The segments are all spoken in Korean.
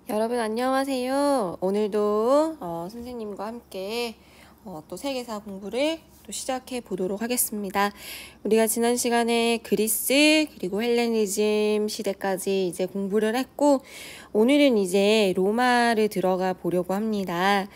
여러분 안녕하세요. 오늘도 선생님과 함께 또 세계사 공부를 또 시작해 보도록 하겠습니다. 우리가 지난 시간에 그리스 그리고 헬레니즘 시대까지 이제 공부를 했고, 오늘은 이제 로마를 들어가 보려고 합니다.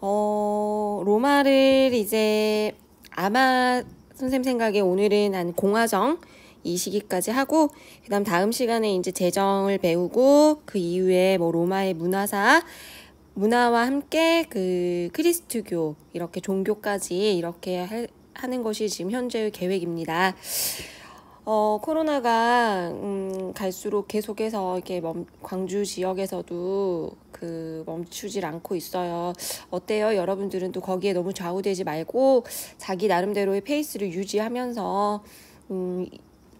로마를 이제 아마 선생님 생각에 오늘은 한 공화정 이 시기까지 하고, 그다음 다음 시간에 이제 재정을 배우고, 그 이후에 뭐 로마의 문화와 함께 그 그리스도교 이렇게 종교까지 이렇게 하는 것이 지금 현재의 계획입니다. 코로나가 갈수록 계속해서 이렇게 광주 지역에서도 멈추질 않고 있어요. 어때요? 여러분들은 또 거기에 너무 좌우되지 말고 자기 나름대로의 페이스를 유지하면서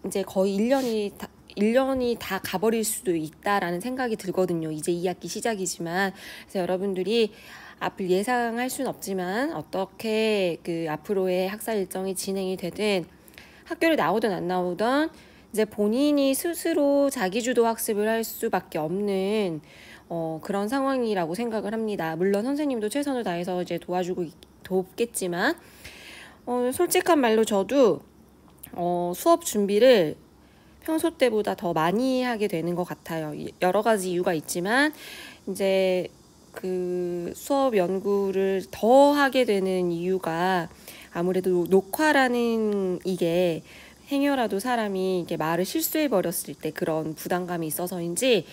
이제 거의 1년이 다 가버릴 수도 있다라는 생각이 들거든요. 이제 2학기 시작이지만. 그래서 여러분들이 앞을 예상할 수는 없지만 어떻게 그 앞으로의 학사 일정이 진행이 되든, 학교를 나오든 안 나오든 이제 본인이 스스로 자기주도 학습을 할 수밖에 없는 그런 상황이라고 생각을 합니다. 물론 선생님도 최선을 다해서 이제 돕겠지만, 솔직한 말로 저도 수업 준비를 평소 때보다 더 많이 하게 되는 것 같아요. 여러 가지 이유가 있지만 이제 그 수업 연구를 더 하게 되는 이유가 아무래도 녹화라는 이게 행여라도 사람이 이게 말을 실수해 버렸을 때 그런 부담감이 있어서인지,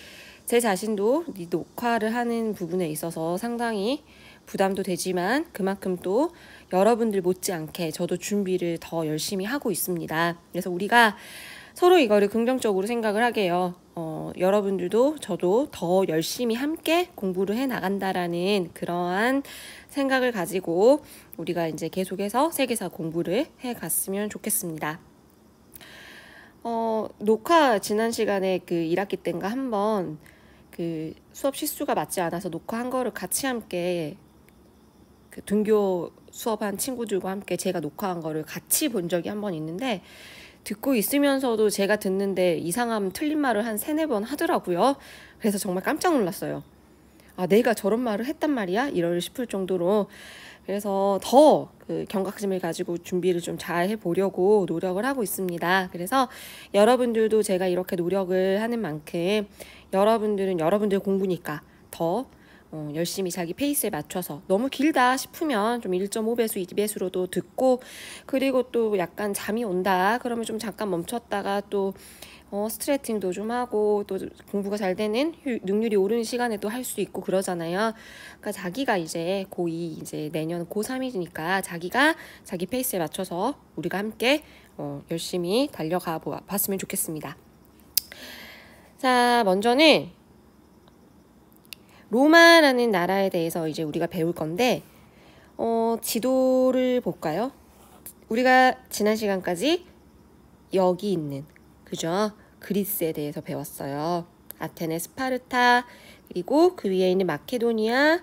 제 자신도 이 녹화를 하는 부분에 있어서 상당히 부담도 되지만 그만큼 또 여러분들 못지않게 저도 준비를 더 열심히 하고 있습니다. 그래서 우리가 서로 이거를 긍정적으로 생각을 하게 해요. 여러분들도 저도 더 열심히 함께 공부를 해 나간다라는 그러한 생각을 가지고 우리가 이제 계속해서 세계사 공부를 해 갔으면 좋겠습니다. 녹화 지난 시간에 그 1학기 때인가 한번 그 수업 실수가 맞지 않아서 녹화한 거를 같이 함께 그 등교 수업한 친구들과 함께 제가 녹화한 거를 같이 본 적이 한 번 있는데, 듣고 있으면서도 제가 듣는데 이상함 틀린 말을 한 3-4번 하더라고요. 그래서 정말 깜짝 놀랐어요. 아, 내가 저런 말을 했단 말이야? 이럴 싶을 정도로. 그래서 더 그 경각심을 가지고 준비를 좀 잘 해보려고 노력을 하고 있습니다. 그래서 여러분들도 제가 이렇게 노력을 하는 만큼 여러분들은 여러분들 공부니까 더 열심히 자기 페이스에 맞춰서, 너무 길다 싶으면 좀 1.5배수, 2배수로도 듣고, 그리고 또 약간 잠이 온다 그러면 좀 잠깐 멈췄다가 또 스트레칭도 좀 하고, 또 공부가 잘 되는 능률이 오르는 시간에 또 할 수 있고 그러잖아요. 그러니까 자기가 이제 고2 이제 내년 고3이니까 자기가 자기 페이스에 맞춰서 우리가 함께 열심히 달려가 봤으면 좋겠습니다. 자, 먼저는 로마라는 나라에 대해서 이제 우리가 배울 건데, 지도를 볼까요? 우리가 지난 시간까지 여기 있는, 그죠? 그리스에 대해서 배웠어요. 아테네, 스파르타, 그리고 그 위에 있는 마케도니아가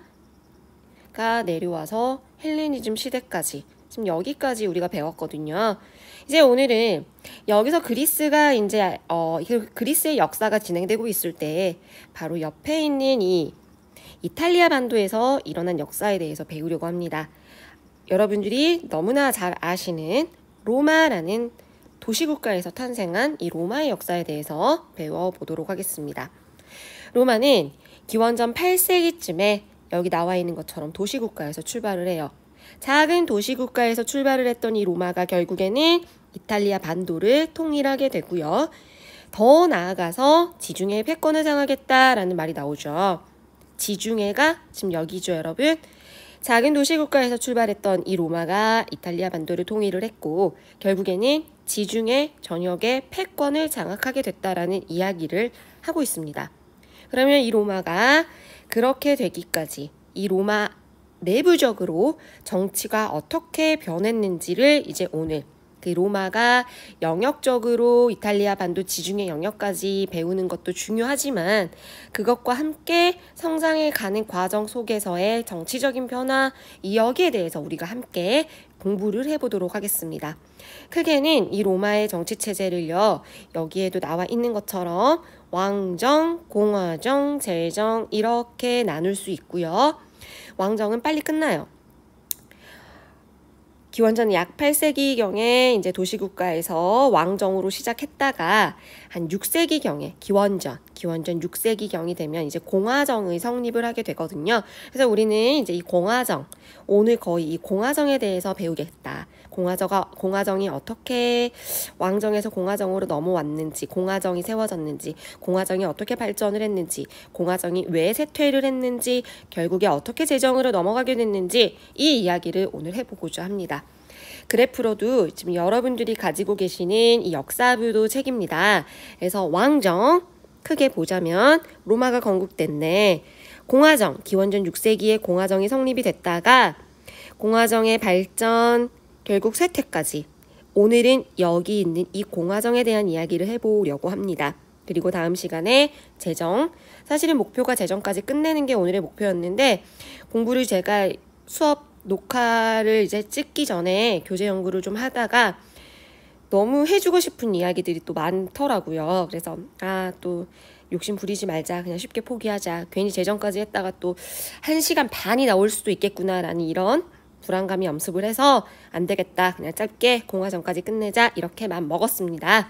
내려와서 헬레니즘 시대까지, 지금 여기까지 우리가 배웠거든요. 이제 오늘은 여기서 그리스가 이제 그리스의 역사가 진행되고 있을 때 바로 옆에 있는 이 이탈리아 반도에서 일어난 역사에 대해서 배우려고 합니다. 여러분들이 너무나 잘 아시는 로마라는 도시국가에서 탄생한 이 로마의 역사에 대해서 배워보도록 하겠습니다. 로마는 기원전 8세기쯤에 여기 나와 있는 것처럼 도시국가에서 출발을 해요. 작은 도시국가에서 출발을 했던 이 로마가 결국에는 이탈리아 반도를 통일하게 되고요. 더 나아가서 지중해의 패권을 장악했다라는 말이 나오죠. 지중해가 지금 여기죠, 여러분. 작은 도시국가에서 출발했던 이 로마가 이탈리아 반도를 통일을 했고, 결국에는 지중해 전역의 패권을 장악하게 됐다라는 이야기를 하고 있습니다. 그러면 이 로마가 그렇게 되기까지 이 로마 내부적으로 정치가 어떻게 변했는지를 이제 오늘 그 로마가 영역적으로 이탈리아 반도 지중해 영역까지 배우는 것도 중요하지만, 그것과 함께 성장해 가는 과정 속에서의 정치적인 변화, 여기에 대해서 우리가 함께 공부를 해보도록 하겠습니다. 크게는 이 로마의 정치 체제를요, 여기에도 나와 있는 것처럼 왕정, 공화정, 제정 이렇게 나눌 수 있고요. 왕정은 빨리 끝나요. 기원전 약 8세기경에 이제 도시국가에서 왕정으로 시작했다가 한 6세기경에 기원전 6세기경이 되면 이제 공화정의 성립을 하게 되거든요. 그래서 우리는 이제 이 공화정, 오늘 거의 이 공화정에 대해서 배우겠다. 공화정이 어떻게 왕정에서 공화정으로 넘어왔는지, 공화정이 세워졌는지, 공화정이 어떻게 발전을 했는지, 공화정이 왜 쇠퇴를 했는지, 결국에 어떻게 제정으로 넘어가게 됐는지 이 이야기를 오늘 해보고자 합니다. 그래프로도 지금 여러분들이 가지고 계시는 이 역사부도 책입니다. 그래서 왕정 크게 보자면 로마가 건국됐네. 공화정 기원전 6세기에 공화정이 성립이 됐다가 공화정의 발전 결국 쇠퇴까지 오늘은 여기 있는 이 공화정에 대한 이야기를 해보려고 합니다. 그리고 다음 시간에 제정, 사실은 목표가 제정까지 끝내는 게 오늘의 목표였는데 공부를 제가 수업 녹화를 이제 찍기 전에 교재 연구를 좀 하다가 너무 해주고 싶은 이야기들이 또 많더라고요. 그래서 또 욕심 부리지 말자, 그냥 쉽게 포기하자, 괜히 제정까지 했다가 또 1시간 반이 나올 수도 있겠구나 라는 이런 불안감이 엄습을 해서 안 되겠다, 그냥 짧게 공화정까지 끝내자 이렇게 마음 먹었습니다.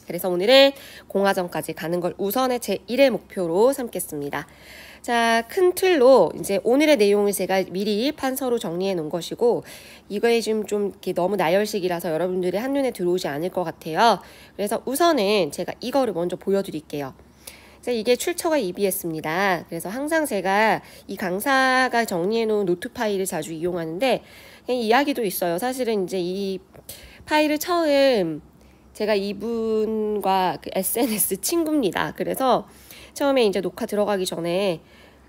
그래서 오늘은 공화정까지 가는 걸 우선의 제1의 목표로 삼겠습니다. 자, 큰 틀로 이제 오늘의 내용을 제가 미리 판서로 정리해 놓은 것이고, 이거에 지금 좀 이렇게 너무 나열식이라서 여러분들이 한눈에 들어오지 않을 것 같아요. 그래서 우선은 제가 이거를 먼저 보여드릴게요. 자, 이게 출처가 EBS입니다. 그래서 항상 제가 이 강사가 정리해 놓은 노트 파일을 자주 이용하는데, 이야기도 있어요. 사실은 이제 이 파일을 처음 제가 이분과 그 SNS 친구입니다. 그래서 처음에 이제 녹화 들어가기 전에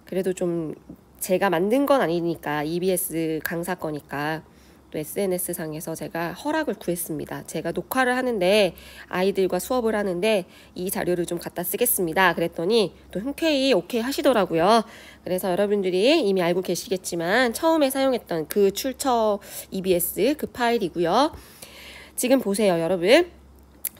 그래도 좀 제가 만든 건 아니니까 EBS 강사 거니까 또 SNS 상에서 제가 허락을 구했습니다. 제가 녹화를 하는데 아이들과 수업을 하는데 이 자료를 좀 갖다 쓰겠습니다. 그랬더니 또 흔쾌히 오케이 하시더라고요. 그래서 여러분들이 이미 알고 계시겠지만 처음에 사용했던 그 출처 EBS 그 파일이고요. 지금 보세요, 여러분.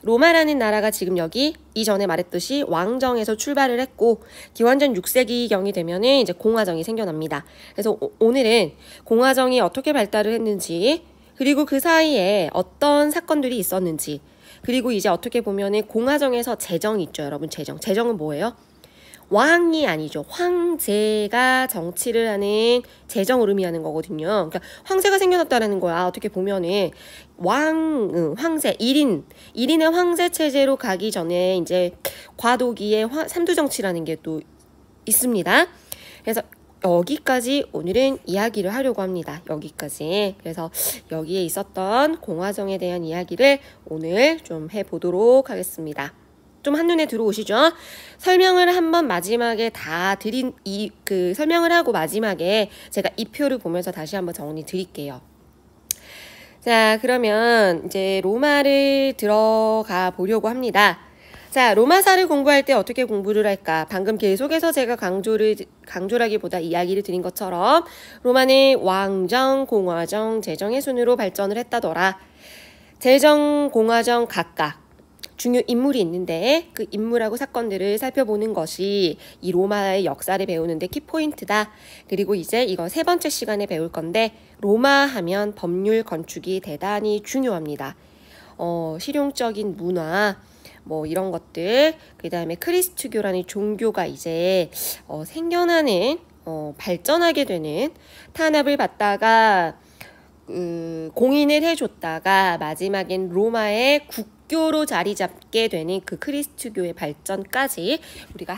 로마라는 나라가 지금 여기 이전에 말했듯이 왕정에서 출발을 했고 기원전 6세기경이 되면은 이제 공화정이 생겨납니다. 그래서 오늘은 공화정이 어떻게 발달을 했는지, 그리고 그 사이에 어떤 사건들이 있었는지, 그리고 이제 어떻게 보면은 공화정에서 제정이 있죠, 여러분. 제정은 뭐예요? 왕이 아니죠. 황제가 정치를 하는 제정을 의미하는 거거든요. 그러니까 황제가 생겨났다라는 거야. 어떻게 보면은 황제 1인의 황제 체제로 가기 전에 이제 과도기의 삼두 정치라는 게 또 있습니다. 그래서 여기까지 오늘은 이야기를 하려고 합니다. 여기까지. 그래서 여기에 있었던 공화정에 대한 이야기를 오늘 좀 해보도록 하겠습니다. 좀 한눈에 들어오시죠? 설명을 한번 마지막에 다 드린 설명을 하고 마지막에 제가 이 표를 보면서 다시 한번 정리 드릴게요. 자, 그러면 이제 로마를 들어가 보려고 합니다. 자, 로마사를 공부할 때 어떻게 공부를 할까? 방금 계속해서 제가 강조라기보다 이야기를 드린 것처럼 로마는 왕정, 공화정, 제정의 순으로 발전을 했다더라. 제정, 공화정 각각 중요 인물이 있는데 그 인물하고 사건들을 살펴보는 것이 이 로마의 역사를 배우는데 키포인트다. 그리고 이제 이거 3번째 시간에 배울 건데, 로마 하면 법률 건축이 대단히 중요합니다. 실용적인 문화 뭐 이런 것들, 그 다음에 크리스트교라는 종교가 이제 생겨나는 발전하게 되는, 탄압을 받다가 공인을 해줬다가 마지막엔 로마의 국교로 자리 잡게 되는 그 크리스트교의 발전까지 우리가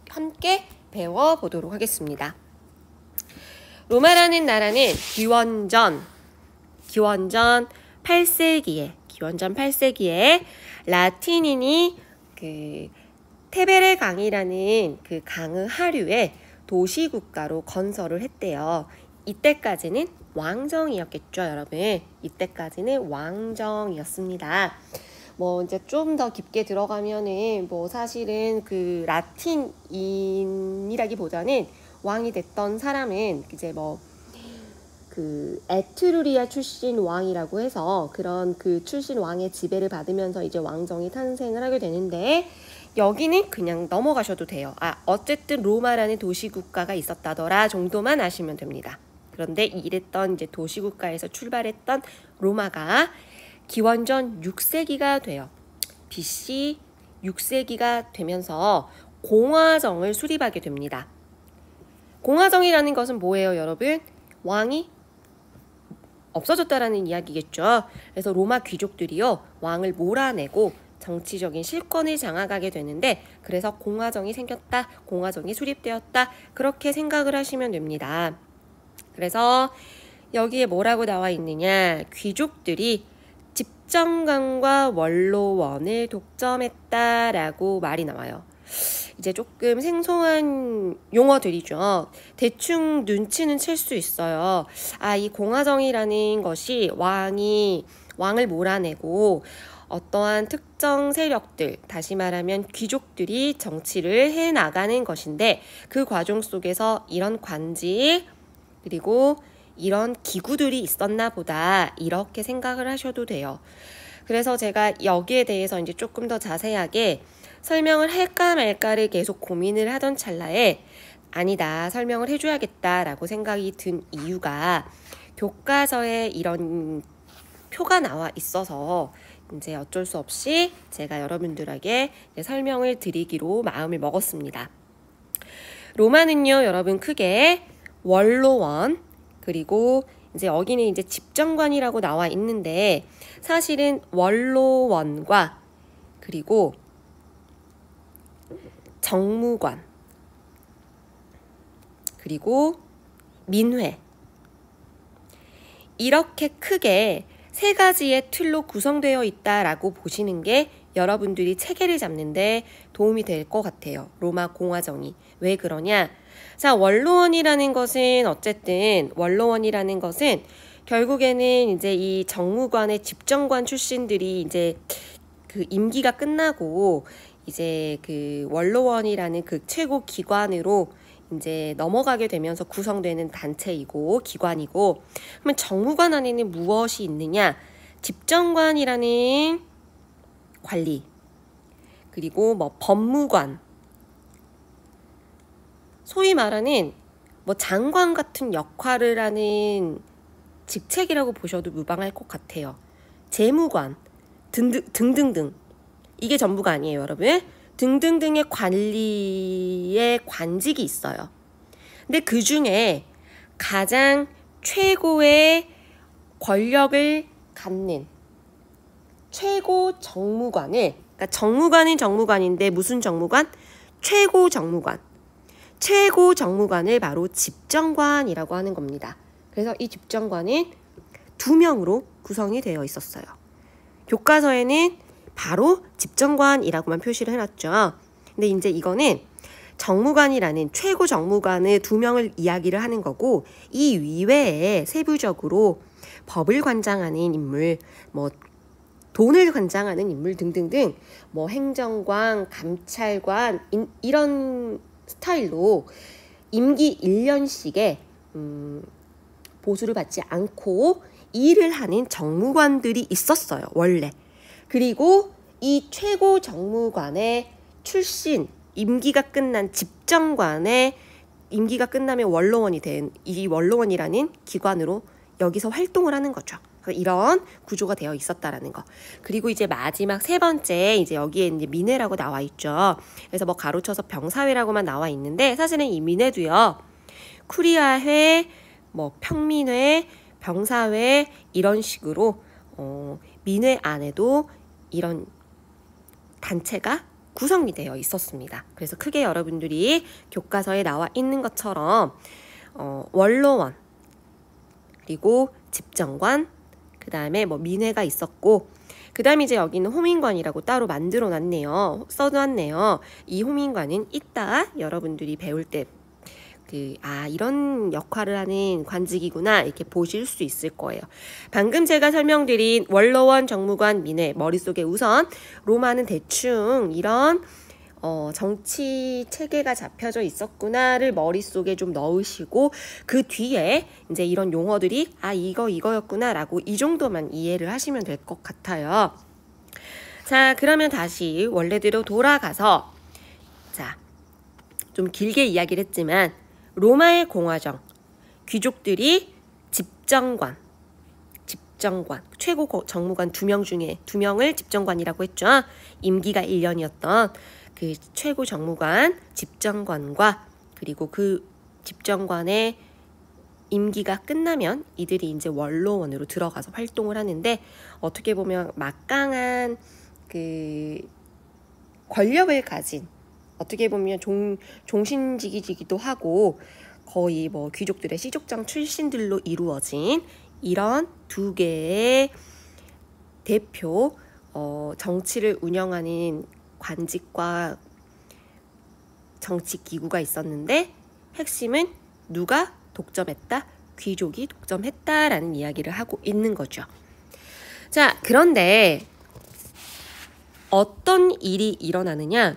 함께 배워보도록 하겠습니다. 로마라는 나라는 기원전 8세기에 라틴인이 그 테베레 강이라는 그 강의 하류에 도시국가로 건설을 했대요. 이때까지는 왕정이었겠죠, 여러분. 이때까지는 왕정이었습니다. 뭐 이제 좀 더 깊게 들어가면은 뭐 사실은 그 라틴인이라기보다는 왕이 됐던 사람은 이제 뭐 그 에트루리아 출신 왕이라고 해서 그런 그 출신 왕의 지배를 받으면서 이제 왕정이 탄생을 하게 되는데, 여기는 그냥 넘어가셔도 돼요. 어쨌든 로마라는 도시국가가 있었다더라 정도만 아시면 됩니다. 그런데 이랬던 이제 도시국가에서 출발했던 로마가 기원전 6세기가 돼요. BC 6세기가 되면서 공화정을 수립하게 됩니다. 공화정이라는 것은 뭐예요, 여러분? 왕이 없어졌다라는 이야기겠죠. 그래서 로마 귀족들이요, 왕을 몰아내고 정치적인 실권을 장악하게 되는데, 그래서 공화정이 생겼다, 공화정이 수립되었다, 그렇게 생각을 하시면 됩니다. 그래서 여기에 뭐라고 나와 있느냐, 귀족들이 집정관과 원로원을 독점했다라고 말이 나와요. 이제 조금 생소한 용어들이죠. 대충 눈치는 챌 수 있어요. 이 공화정이라는 것이 왕을 몰아내고 어떠한 특정 세력들, 다시 말하면 귀족들이 정치를 해나가는 것인데, 그 과정 속에서 이런 관직, 그리고 이런 기구들이 있었나 보다, 이렇게 생각을 하셔도 돼요. 그래서 제가 여기에 대해서 이제 조금 더 자세하게 설명을 할까 말까를 계속 고민을 하던 찰나에, 아니다, 설명을 해줘야겠다라고 생각이 든 이유가, 교과서에 이런 표가 나와 있어서 이제 어쩔 수 없이 제가 여러분들에게 설명을 드리기로 마음을 먹었습니다. 로마는요, 여러분, 크게 원로원, 그리고 이제 여기는 이제 집정관이라고 나와 있는데, 사실은 원로원과 그리고 정무관, 그리고 민회, 이렇게 크게 세 가지의 틀로 구성되어 있다라고 보시는 게 여러분들이 체계를 잡는데 도움이 될 것 같아요. 로마 공화정이. 왜 그러냐? 자, 원로원이라는 것은 결국에는 이제 이 정무관의 집정관 출신들이 이제 그 임기가 끝나고 이제 그 원로원이라는 그 최고 기관으로 이제 넘어가게 되면서 구성되는 단체이고 기관이고, 그러면 정무관 안에는 무엇이 있느냐? 집정관이라는 관리, 그리고 뭐 법무관, 소위 말하는 뭐 장관 같은 역할을 하는 직책이라고 보셔도 무방할 것 같아요. 재무관 등등등. 이게 전부가 아니에요, 여러분. 등등등의 관리의 관직이 있어요. 근데 그 중에 가장 최고의 권력을 갖는 최고 정무관을, 그러니까 정무관은 정무관인데 무슨 정무관? 최고 정무관. 최고 정무관을 바로 집정관이라고 하는 겁니다. 그래서 이 집정관은 2명으로 구성이 되어 있었어요. 교과서에는 바로 집정관이라고만 표시를 해놨죠. 근데 이제 이거는 정무관이라는 최고 정무관을 2명을 이야기를 하는 거고, 이 이외에 세부적으로 법을 관장하는 인물, 뭐 돈을 관장하는 인물 등등등, 뭐 행정관, 감찰관, 이런 스타일로 임기 1년씩에 보수를 받지 않고 일을 하는 정무관들이 있었어요, 원래. 그리고 이 최고 정무관의 출신, 임기가 끝난 집정관의 임기가 끝나면 원로원이 된 이 원로원이라는 기관으로 여기서 활동을 하는 거죠. 이런 구조가 되어 있었다라는 거. 그리고 이제 마지막 세 번째, 이제 여기에 이제 민회라고 나와 있죠. 그래서 뭐 가로쳐서 병사회라고만 나와 있는데, 사실은 이 민회도요, 쿠리아회, 뭐 평민회, 병사회, 이런 식으로 민회 안에도 이런 단체가 구성이 되어 있었습니다. 그래서 크게 여러분들이 교과서에 나와 있는 것처럼 원로원, 그리고 집정관, 그 다음에 뭐 민회가 있었고, 그 다음에 이제 여기는 호민관이라고 따로 만들어 놨네요. 써놨네요. 이 호민관은 이따 여러분들이 배울 때 이런 역할을 하는 관직이구나, 이렇게 보실 수 있을 거예요. 방금 제가 설명드린 원로원, 정무관, 민회, 머릿속에 우선 로마는 대충 이런 정치 체계가 잡혀져 있었구나를 머릿속에 좀 넣으시고, 그 뒤에 이제 이런 용어들이 이거였구나 라고 이 정도만 이해를 하시면 될 것 같아요. 자, 그러면 다시 원래대로 돌아가서 자, 좀 길게 이야기를 했지만 로마의 공화정, 귀족들이 집정관, 최고 정무관 2명 중에 2명을 집정관이라고 했죠. 임기가 1년이었던 그 최고 정무관, 집정관과 그리고 그 집정관의 임기가 끝나면 이들이 이제 원로원으로 들어가서 활동을 하는데 어떻게 보면 막강한 그 권력을 가진 어떻게 보면 종신직이기도 하고 거의 뭐 귀족들의 시족장 출신들로 이루어진 이런 2개의 대표 정치를 운영하는 관직과 정치 기구가 있었는데 핵심은 누가 독점했다? 귀족이 독점했다라는 이야기를 하고 있는 거죠. 자, 그런데 어떤 일이 일어나느냐?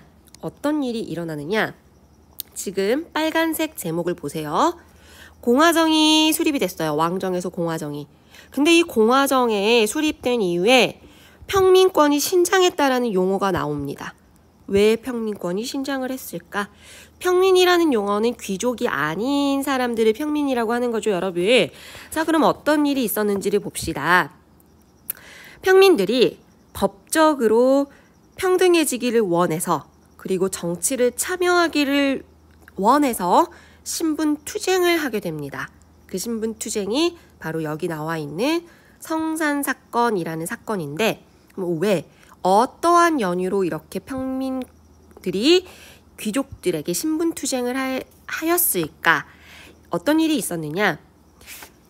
지금 빨간색 제목을 보세요. 공화정이 수립이 됐어요. 왕정에서 공화정이. 근데 이 공화정에 수립된 이후에 평민권이 신장했다라는 용어가 나옵니다. 왜 평민권이 신장을 했을까? 평민이라는 용어는 귀족이 아닌 사람들을 평민이라고 하는 거죠, 여러분. 자, 그럼 어떤 일이 있었는지를 봅시다. 평민들이 법적으로 평등해지기를 원해서 그리고 정치를 참여하기를 원해서 신분투쟁을 하게 됩니다. 그 신분투쟁이 바로 여기 나와 있는 성산사건이라는 사건인데 왜 어떠한 연유로 이렇게 평민들이 귀족들에게 신분투쟁을 하였을까? 어떤 일이 있었느냐?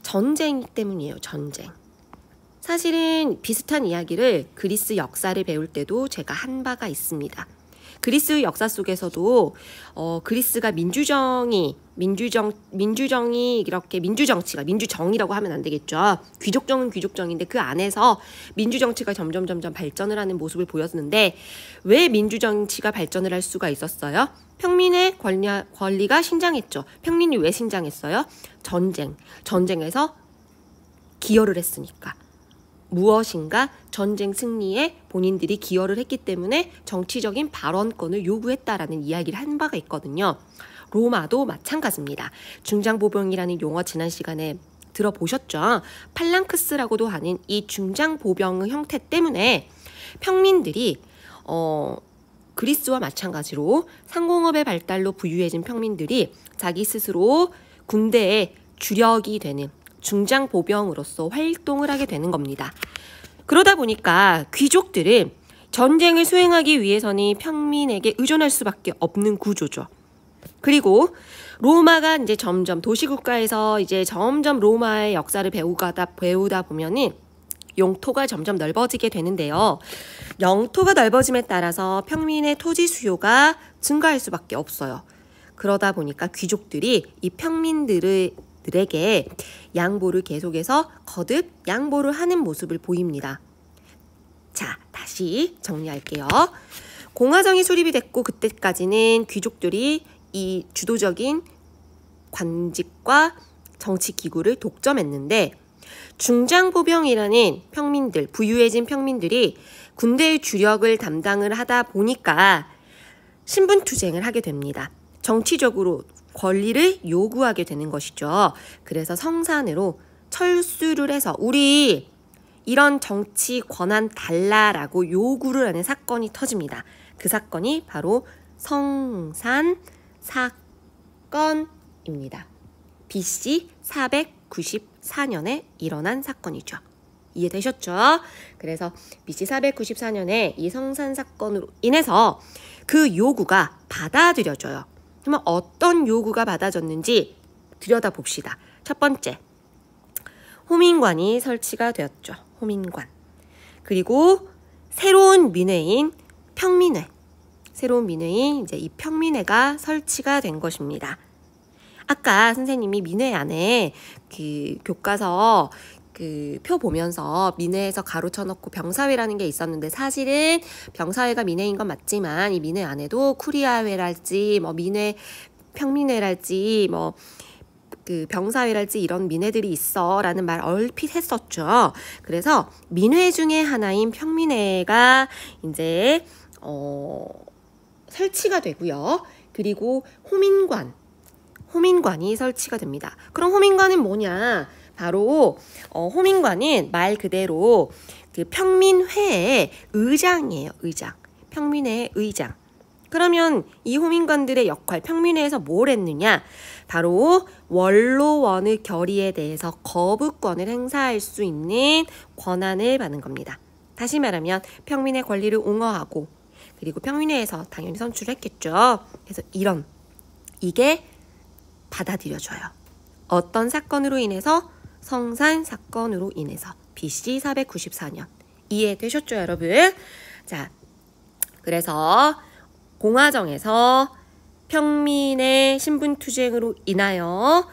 전쟁 때문이에요. 전쟁. 사실은 비슷한 이야기를 그리스 역사를 배울 때도 제가 한 바가 있습니다. 그리스 역사 속에서도 그리스가 민주정이 이렇게 민주정이라고 하면 안 되겠죠. 귀족정은 귀족정인데 그 안에서 민주정치가 점점 발전을 하는 모습을 보였는데 왜 민주정치가 발전을 할 수가 있었어요? 평민의 권리가 신장했죠. 평민이 왜 신장했어요? 전쟁에서 기여를 했으니까. 무엇인가 전쟁 승리에 본인들이 기여를 했기 때문에 정치적인 발언권을 요구했다라는 이야기를 한 바가 있거든요. 로마도 마찬가지입니다. 중장보병이라는 용어 지난 시간에 들어보셨죠? 팔랑크스라고도 하는 이 중장보병의 형태 때문에 평민들이 그리스와 마찬가지로 상공업의 발달로 부유해진 평민들이 자기 스스로 군대의 주력이 되는 중장보병으로서 활동을 하게 되는 겁니다. 그러다 보니까 귀족들은 전쟁을 수행하기 위해서는 평민에게 의존할 수밖에 없는 구조죠. 그리고 로마가 이제 점점 도시국가에서 이제 점점 로마의 역사를 배우다 보면은 영토가 점점 넓어지게 되는데요. 영토가 넓어짐에 따라서 평민의 토지 수요가 증가할 수밖에 없어요. 그러다 보니까 귀족들이 이 평민들에게 양보를 계속해서 거듭 양보를 하는 모습을 보입니다. 자, 다시 정리할게요. 공화정이 수립이 됐고 그때까지는 귀족들이 이 주도적인 관직과 정치기구를 독점했는데 중장보병이라는 평민들, 부유해진 평민들이 군대의 주력을 담당을 하다 보니까 신분투쟁을 하게 됩니다. 정치적으로 권리를 요구하게 되는 것이죠. 그래서 성산으로 철수를 해서 우리 이런 정치 권한 달라라고 요구를 하는 사건이 터집니다. 그 사건이 바로 성산 사건입니다. BC 494년에 일어난 사건이죠. 이해되셨죠? 그래서 BC 494년에 이 성산 사건으로 인해서 그 요구가 받아들여져요. 그러면 어떤 요구가 받아졌는지 들여다봅시다. 첫 번째, 호민관이 설치가 되었죠. 호민관. 그리고 새로운 민회인 평민회. 새로운 민회인 이제 이 평민회가 설치가 된 것입니다. 아까 선생님이 민회 안에 그 교과서 그 표 보면서 민회에서 가로쳐 놓고 병사회라는 게 있었는데 사실은 병사회가 민회인 건 맞지만 이 민회 안에도 쿠리아회랄지 뭐 민회 평민회랄지 뭐 그 병사회랄지 이런 민회들이 있어 라는 말 얼핏 했었죠. 그래서 민회 중에 하나인 평민회가 이제 설치가 되고요. 그리고 호민관이 설치가 됩니다. 그럼 호민관은 뭐냐? 바로 호민관은 말 그대로 그 평민회의 의장이에요. 의장. 평민회의 의장. 그러면 이 호민관들의 역할, 평민회에서 뭘 했느냐? 바로 원로원의 결의에 대해서 거부권을 행사할 수 있는 권한을 받는 겁니다. 다시 말하면 평민의 권리를 옹호하고 그리고 평민회에서 당연히 선출을 했겠죠. 그래서 이게 받아들여져요. 어떤 사건으로 인해서? 성산 사건으로 인해서 BC 494년. 이해되셨죠, 여러분? 자, 그래서 공화정에서 평민의 신분투쟁으로 인하여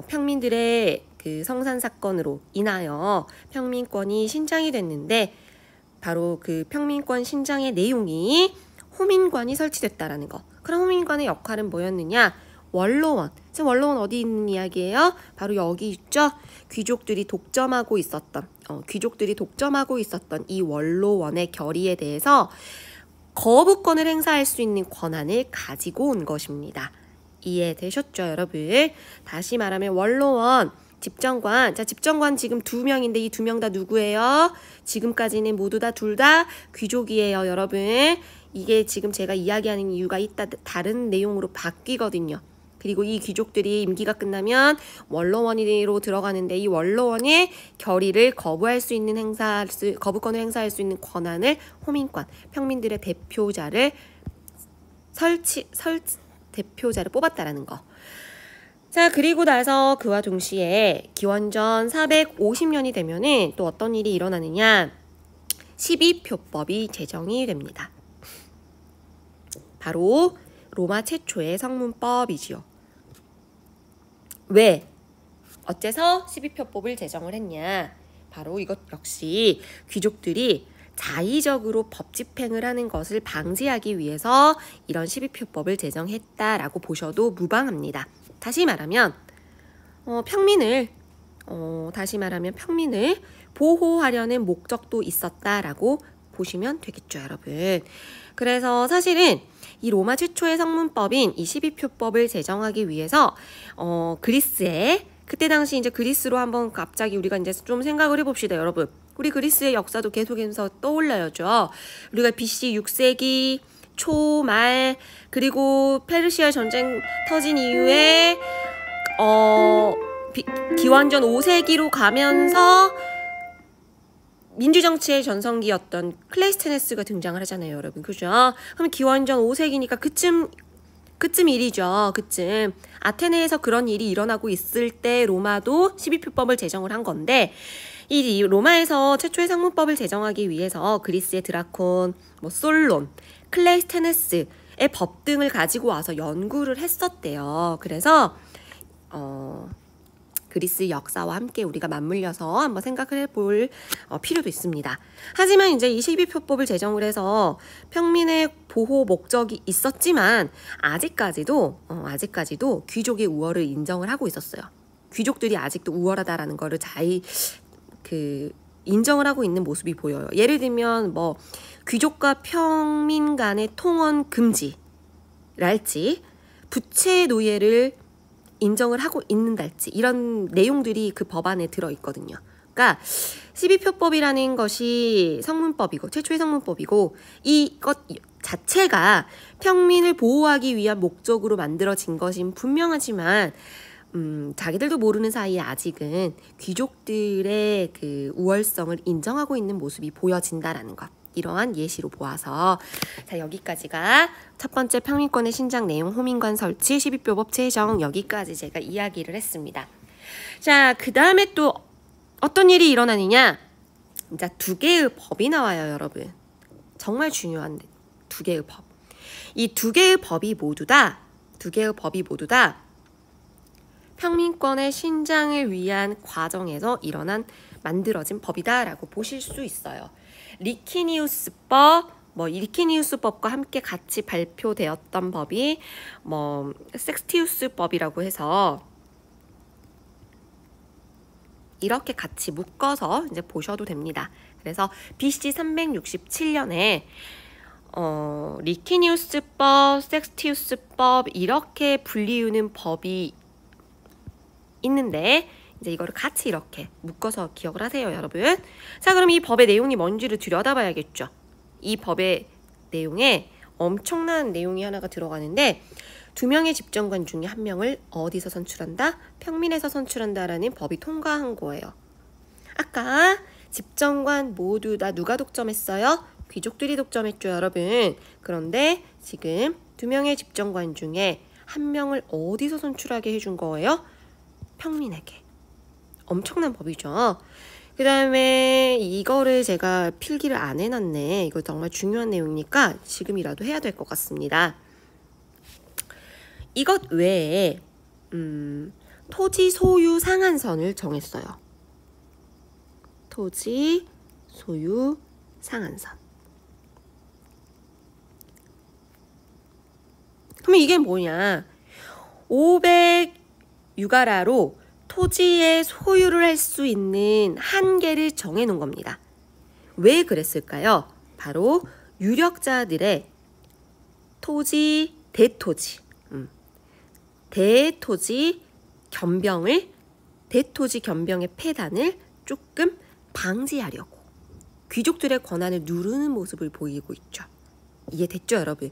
평민들의 그 성산 사건으로 인하여 평민권이 신장이 됐는데 바로 그 평민권 신장의 내용이 호민관이 설치됐다라는 거. 그럼 호민관의 역할은 뭐였느냐? 원로원. 지금 원로원 어디 있는 이야기예요? 바로 여기 있죠? 귀족들이 독점하고 있었던 이 원로원의 결의에 대해서 거부권을 행사할 수 있는 권한을 가지고 온 것입니다. 이해되셨죠, 여러분? 다시 말하면 원로원, 집정관. 자, 집정관 지금 2명인데 이 2명 다 누구예요? 지금까지는 모두 다 둘 다 귀족이에요, 여러분. 이게 지금 제가 이야기하는 이유가 이따 다른 내용으로 바뀌거든요. 그리고 이 귀족들이 임기가 끝나면 원로원으로 들어가는데 이 원로원의 결의를 거부할 수 있는 거부권을 행사할 수 있는 권한을 호민관, 평민들의 대표자를 대표자를 뽑았다라는 거. 자, 그리고 나서 그와 동시에 기원전 450년이 되면은 또 어떤 일이 일어나느냐? 12표법이 제정이 됩니다. 바로 로마 최초의 성문법이지요. 왜? 어째서 12표법을 제정을 했냐? 바로 이것 역시 귀족들이 자의적으로 법 집행을 하는 것을 방지하기 위해서 이런 12표법을 제정했다라고 보셔도 무방합니다. 다시 말하면 평민을 보호하려는 목적도 있었다라고 보시면 되겠죠, 여러분. 그래서 사실은 이 로마 최초의 성문법인 이 12표법을 제정하기 위해서 그리스에 그때 당시 이제 그리스로 한번 갑자기 우리가 이제 좀 생각을 해봅시다, 여러분. 우리 그리스의 역사도 계속해서 떠올려야죠. 우리가 BC 6세기 초말 그리고 페르시아 전쟁 터진 이후에 기원전 5세기로 가면서 민주정치의 전성기였던 클레이스테네스가 등장을 하잖아요, 여러분. 그죠? 그럼 기원전 5세기니까 그쯤 일이죠. 그쯤. 아테네에서 그런 일이 일어나고 있을 때 로마도 12표법을 제정을 한 건데 이 로마에서 최초의 성문법을 제정하기 위해서 그리스의 드라콘, 솔론, 클레이스테네스의 법 등을 가지고 와서 연구를 했었대요. 그래서 그리스 역사와 함께 우리가 맞물려서 한번 생각을 해볼 필요도 있습니다. 하지만 이제 이 12표법을 제정을 해서 평민의 보호 목적이 있었지만 아직까지도 귀족의 우월을 인정을 하고 있었어요. 귀족들이 아직도 우월하다라는 거를 인정을 하고 있는 모습이 보여요. 예를 들면 귀족과 평민 간의 통원 금지랄지 부채 노예를 인정을 하고 있는달지 이런 내용들이 그 법안에 들어있거든요. 그러니까 12표법이라는 것이 성문법이고 최초의 성문법이고 이것 자체가 평민을 보호하기 위한 목적으로 만들어진 것인 분명하지만 자기들도 모르는 사이에 아직은 귀족들의 그 우월성을 인정하고 있는 모습이 보여진다라는 것. 이러한 예시로 보아서 자 여기까지가 첫 번째 평민권의 신장 내용 호민관 설치 12표법 제정 여기까지 제가 이야기를 했습니다. 자 그 다음에 또 어떤 일이 일어나느냐 이제 두 개의 법이 나와요 여러분. 정말 중요한 두 개의 법. 이 두 개의 법이 모두 다 평민권의 신장을 위한 과정에서 만들어진 법이다라고 보실 수 있어요. 리키니우스법, 리키니우스법과 함께 같이 발표되었던 법이 섹스티우스법이라고 해서 이렇게 같이 묶어서 이제 보셔도 됩니다. 그래서 BC 367년에 리키니우스법, 섹스티우스법 이렇게 분리우는 법이 있는데 이제 이거를 같이 이렇게 묶어서 기억을 하세요, 여러분. 자, 그럼 이 법의 내용이 뭔지를 들여다봐야겠죠. 이 법의 내용에 엄청난 내용이 하나가 들어가는데 2명의 집정관 중에 1명을 어디서 선출한다? 평민에서 선출한다라는 법이 통과한 거예요. 아까 집정관 모두 다 누가 독점했어요? 귀족들이 독점했죠, 여러분. 그런데 지금 2명의 집정관 중에 1명을 어디서 선출하게 해준 거예요? 평민에게. 엄청난 법이죠. 그 다음에 이거를 제가 필기를 안 해놨네. 이거 정말 중요한 내용이니까 지금이라도 해야 될 것 같습니다. 이것 외에 토지 소유 상한선을 정했어요. 토지 소유 상한선. 그러면 이게 뭐냐? 500 유가라로 토지의 소유를 할 수 있는 한계를 정해놓은 겁니다. 왜 그랬을까요? 바로 유력자들의 토지, 대토지 겸병의 폐단을 조금 방지하려고 귀족들의 권한을 누르는 모습을 보이고 있죠. 이해됐죠, 여러분?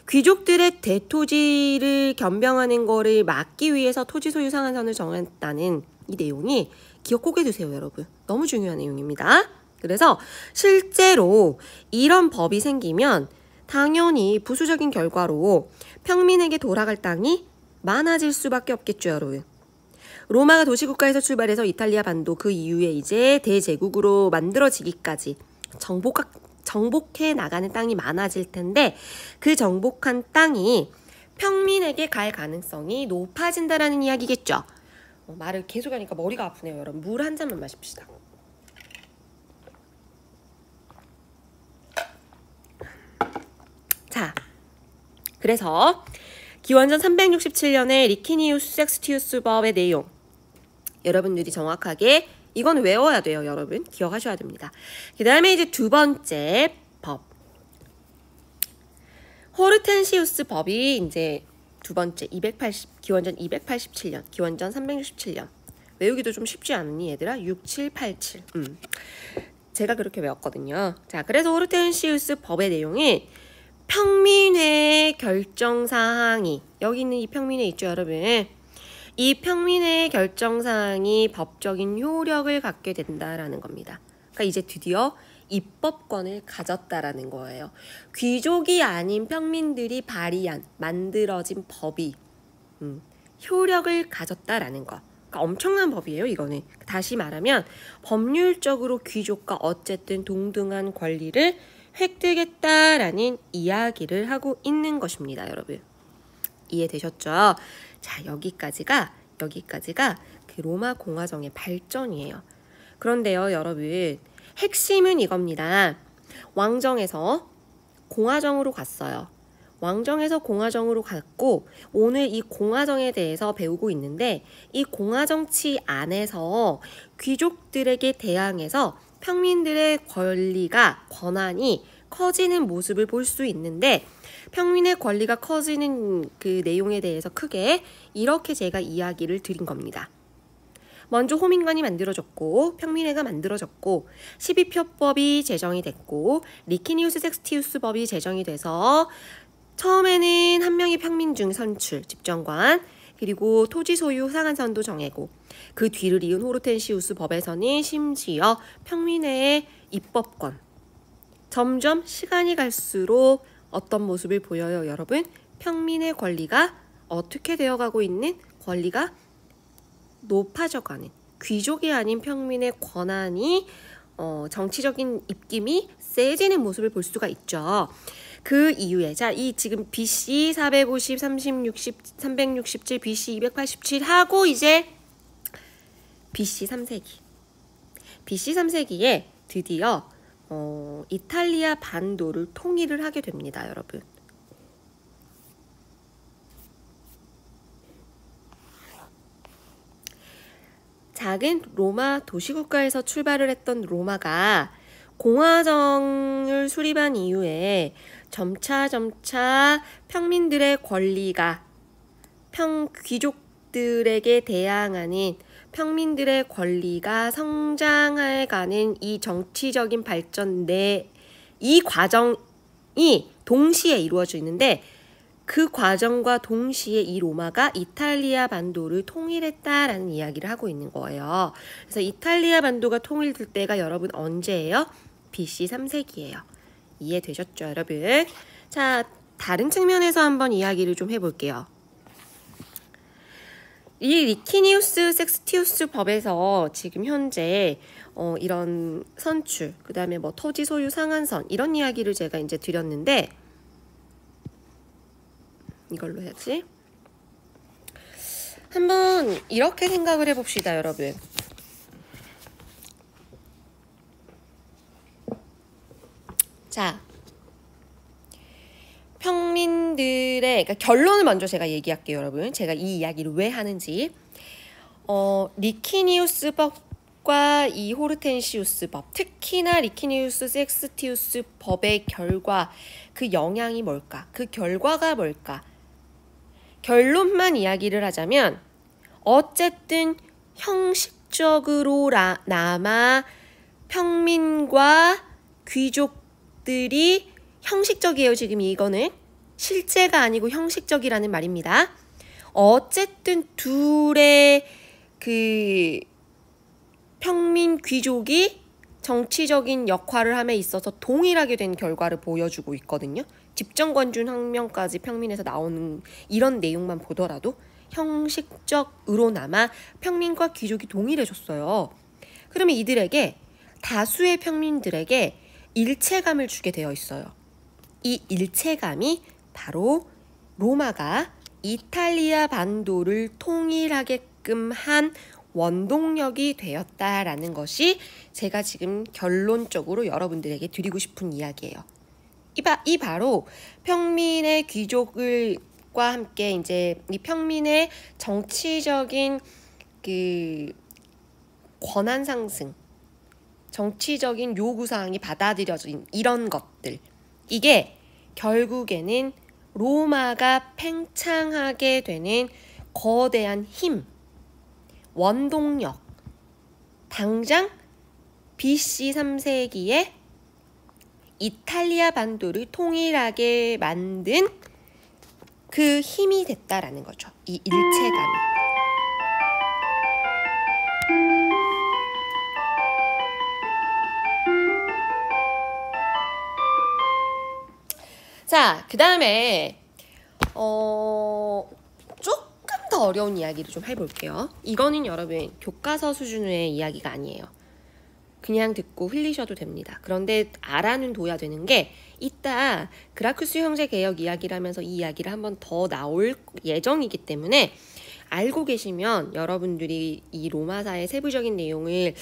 귀족들의 대토지를 겸병하는 거를 막기 위해서 토지 소유 상한선을 정했다는 이 내용이 기억 꼭 해두세요, 여러분. 너무 중요한 내용입니다. 그래서 실제로 이런 법이 생기면 당연히 부수적인 결과로 평민에게 돌아갈 땅이 많아질 수밖에 없겠죠, 여러분. 로마가 도시국가에서 출발해서 이탈리아 반도 그 이후에 이제 대제국으로 만들어지기까지 정복해 나가는 땅이 많아질 텐데 그 정복한 땅이 평민에게 갈 가능성이 높아진다라는 이야기겠죠. 말을 계속 하니까 머리가 아프네요, 여러분. 물 한 잔만 마십시다. 자, 그래서 기원전 367년의 리키니우스 섹스티우스법의 내용 여러분들이 정확하게 이건 외워야 돼요, 여러분. 기억하셔야 됩니다. 그 다음에 이제 두 번째 법. 호르텐시우스 법이 이제 두 번째 기원전 287년, 기원전 367년. 외우기도 좀 쉽지 않니, 얘들아? 6, 7, 8, 7. 제가 그렇게 외웠거든요. 자, 그래서 호르텐시우스 법의 내용은 평민회 결정사항이 여기 있는 이 평민회 있죠, 여러분. 이 평민회의 결정사항이 법적인 효력을 갖게 된다라는 겁니다. 그러니까 이제 드디어 입법권을 가졌다라는 거예요. 귀족이 아닌 평민들이 만들어진 법이 효력을 가졌다라는 거. 그러니까 엄청난 법이에요, 이거는. 다시 말하면 법률적으로 귀족과 어쨌든 동등한 권리를 획득했다라는 이야기를 하고 있는 것입니다, 여러분. 이해되셨죠? 자, 여기까지가 그 로마 공화정의 발전이에요. 그런데요, 여러분, 핵심은 이겁니다. 왕정에서 공화정으로 갔어요. 왕정에서 공화정으로 갔고 오늘 이 공화정에 대해서 배우고 있는데 이 공화정치 안에서 귀족들에게 대항해서 평민들의 권한이 커지는 모습을 볼 수 있는데 평민의 권리가 커지는 그 내용에 대해서 크게 이렇게 제가 이야기를 드린 겁니다. 먼저 호민관이 만들어졌고 평민회가 만들어졌고 12표법이 제정이 됐고 리키니우스 섹스티우스 법이 제정이 돼서 처음에는 한 명의 평민 중 선출, 집정관, 그리고 토지 소유 상한선도 정하고 그 뒤를 이은 호르텐시우스 법에서는 심지어 평민회의 입법권. 점점 시간이 갈수록 어떤 모습을 보여요, 여러분? 평민의 권리가 어떻게 되어가고 있는 권리가 높아져가는 귀족이 아닌 평민의 권한이 정치적인 입김이 세지는 모습을 볼 수가 있죠. 그 이후에 자, 이 지금 BC 450, 367, BC 287 하고 이제 BC 3세기. BC 3세기에 드디어 이탈리아 반도를 통일을 하게 됩니다, 여러분. 작은 로마 도시국가에서 출발을 했던 로마가 공화정을 수립한 이후에 점차 평민들의 권리가 귀족들에게 대항하는 평민들의 권리가 성장해가는 이 정치적인 발전 이 과정이 동시에 이루어져 있는데, 그 과정과 동시에 이 로마가 이탈리아 반도를 통일했다라는 이야기를 하고 있는 거예요. 그래서 이탈리아 반도가 통일될 때가 여러분 언제예요? BC 3세기예요. 이해되셨죠, 여러분? 자, 다른 측면에서 한번 이야기를 좀 해볼게요. 이 리키니우스 섹스티우스 법에서 지금 현재 이런 선출, 그 다음에 뭐 토지 소유 상한선 이런 이야기를 제가 이제 드렸는데, 이걸로 해야지. 한번 이렇게 생각을 해봅시다, 여러분. 자, 평민들의, 그러니까 결론을 먼저 제가 얘기할게요, 여러분. 제가 이 이야기를 왜 하는지. 리키니우스 법과 이 호르텐시우스 법, 특히나 리키니우스 섹스티우스 법의 결과, 그 영향이 뭘까? 그 결과가 뭘까? 결론만 이야기를 하자면, 어쨌든 형식적으로나마 평민과 귀족들이, 형식적이에요, 지금 이거는. 실제가 아니고 형식적이라는 말입니다. 어쨌든 둘의 그 평민 귀족이 정치적인 역할을 함에 있어서 동일하게 된 결과를 보여주고 있거든요. 집정권준 혁명까지 평민에서 나오는 이런 내용만 보더라도 형식적으로나마 평민과 귀족이 동일해졌어요. 그러면 이들에게, 다수의 평민들에게 일체감을 주게 되어 있어요. 이 일체감이 바로 로마가 이탈리아 반도를 통일하게끔 한 원동력이 되었다라는 것이 제가 지금 결론적으로 여러분들에게 드리고 싶은 이야기예요. 이 바로 평민의 귀족과 함께 이제 이 평민의 정치적인 그 권한 상승, 정치적인 요구사항이 받아들여진 이런 것들, 이게 결국에는 로마가 팽창하게 되는 거대한 힘, 원동력, 당장 BC 3세기에 이탈리아 반도를 통일하게 만든 그 힘이 됐다라는 거죠. 이 일체감이. 자, 그 다음에 조금 더 어려운 이야기를 좀 해볼게요. 이거는 여러분 교과서 수준의 이야기가 아니에요. 그냥 듣고 흘리셔도 됩니다. 그런데 알아는 둬야 되는 게, 이따 그라쿠스 형제 개혁 이야기를 하면서 이 이야기를 한번 더 나올 예정이기 때문에 알고 계시면 여러분들이 이 로마사의 세부적인 내용을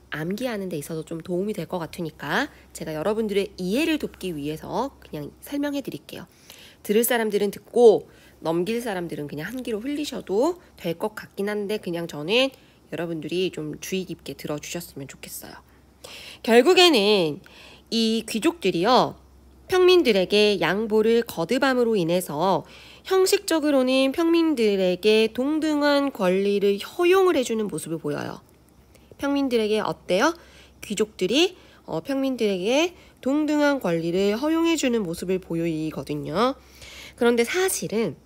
암기하는 데 있어서 좀 도움이 될 것 같으니까 제가 여러분들의 이해를 돕기 위해서 그냥 설명해 드릴게요. 들을 사람들은 듣고 넘길 사람들은 그냥 한 귀로 흘리셔도 될 것 같긴 한데, 그냥 저는 여러분들이 좀 주의 깊게 들어주셨으면 좋겠어요. 결국에는 이 귀족들이요, 평민들에게 양보를 거듭함으로 인해서 형식적으로는 평민들에게 동등한 권리를 허용을 해주는 모습을 보여요. 평민들에게 어때요? 귀족들이 평민들에게 동등한 권리를 허용해주는 모습을 보이거든요. 그런데 사실은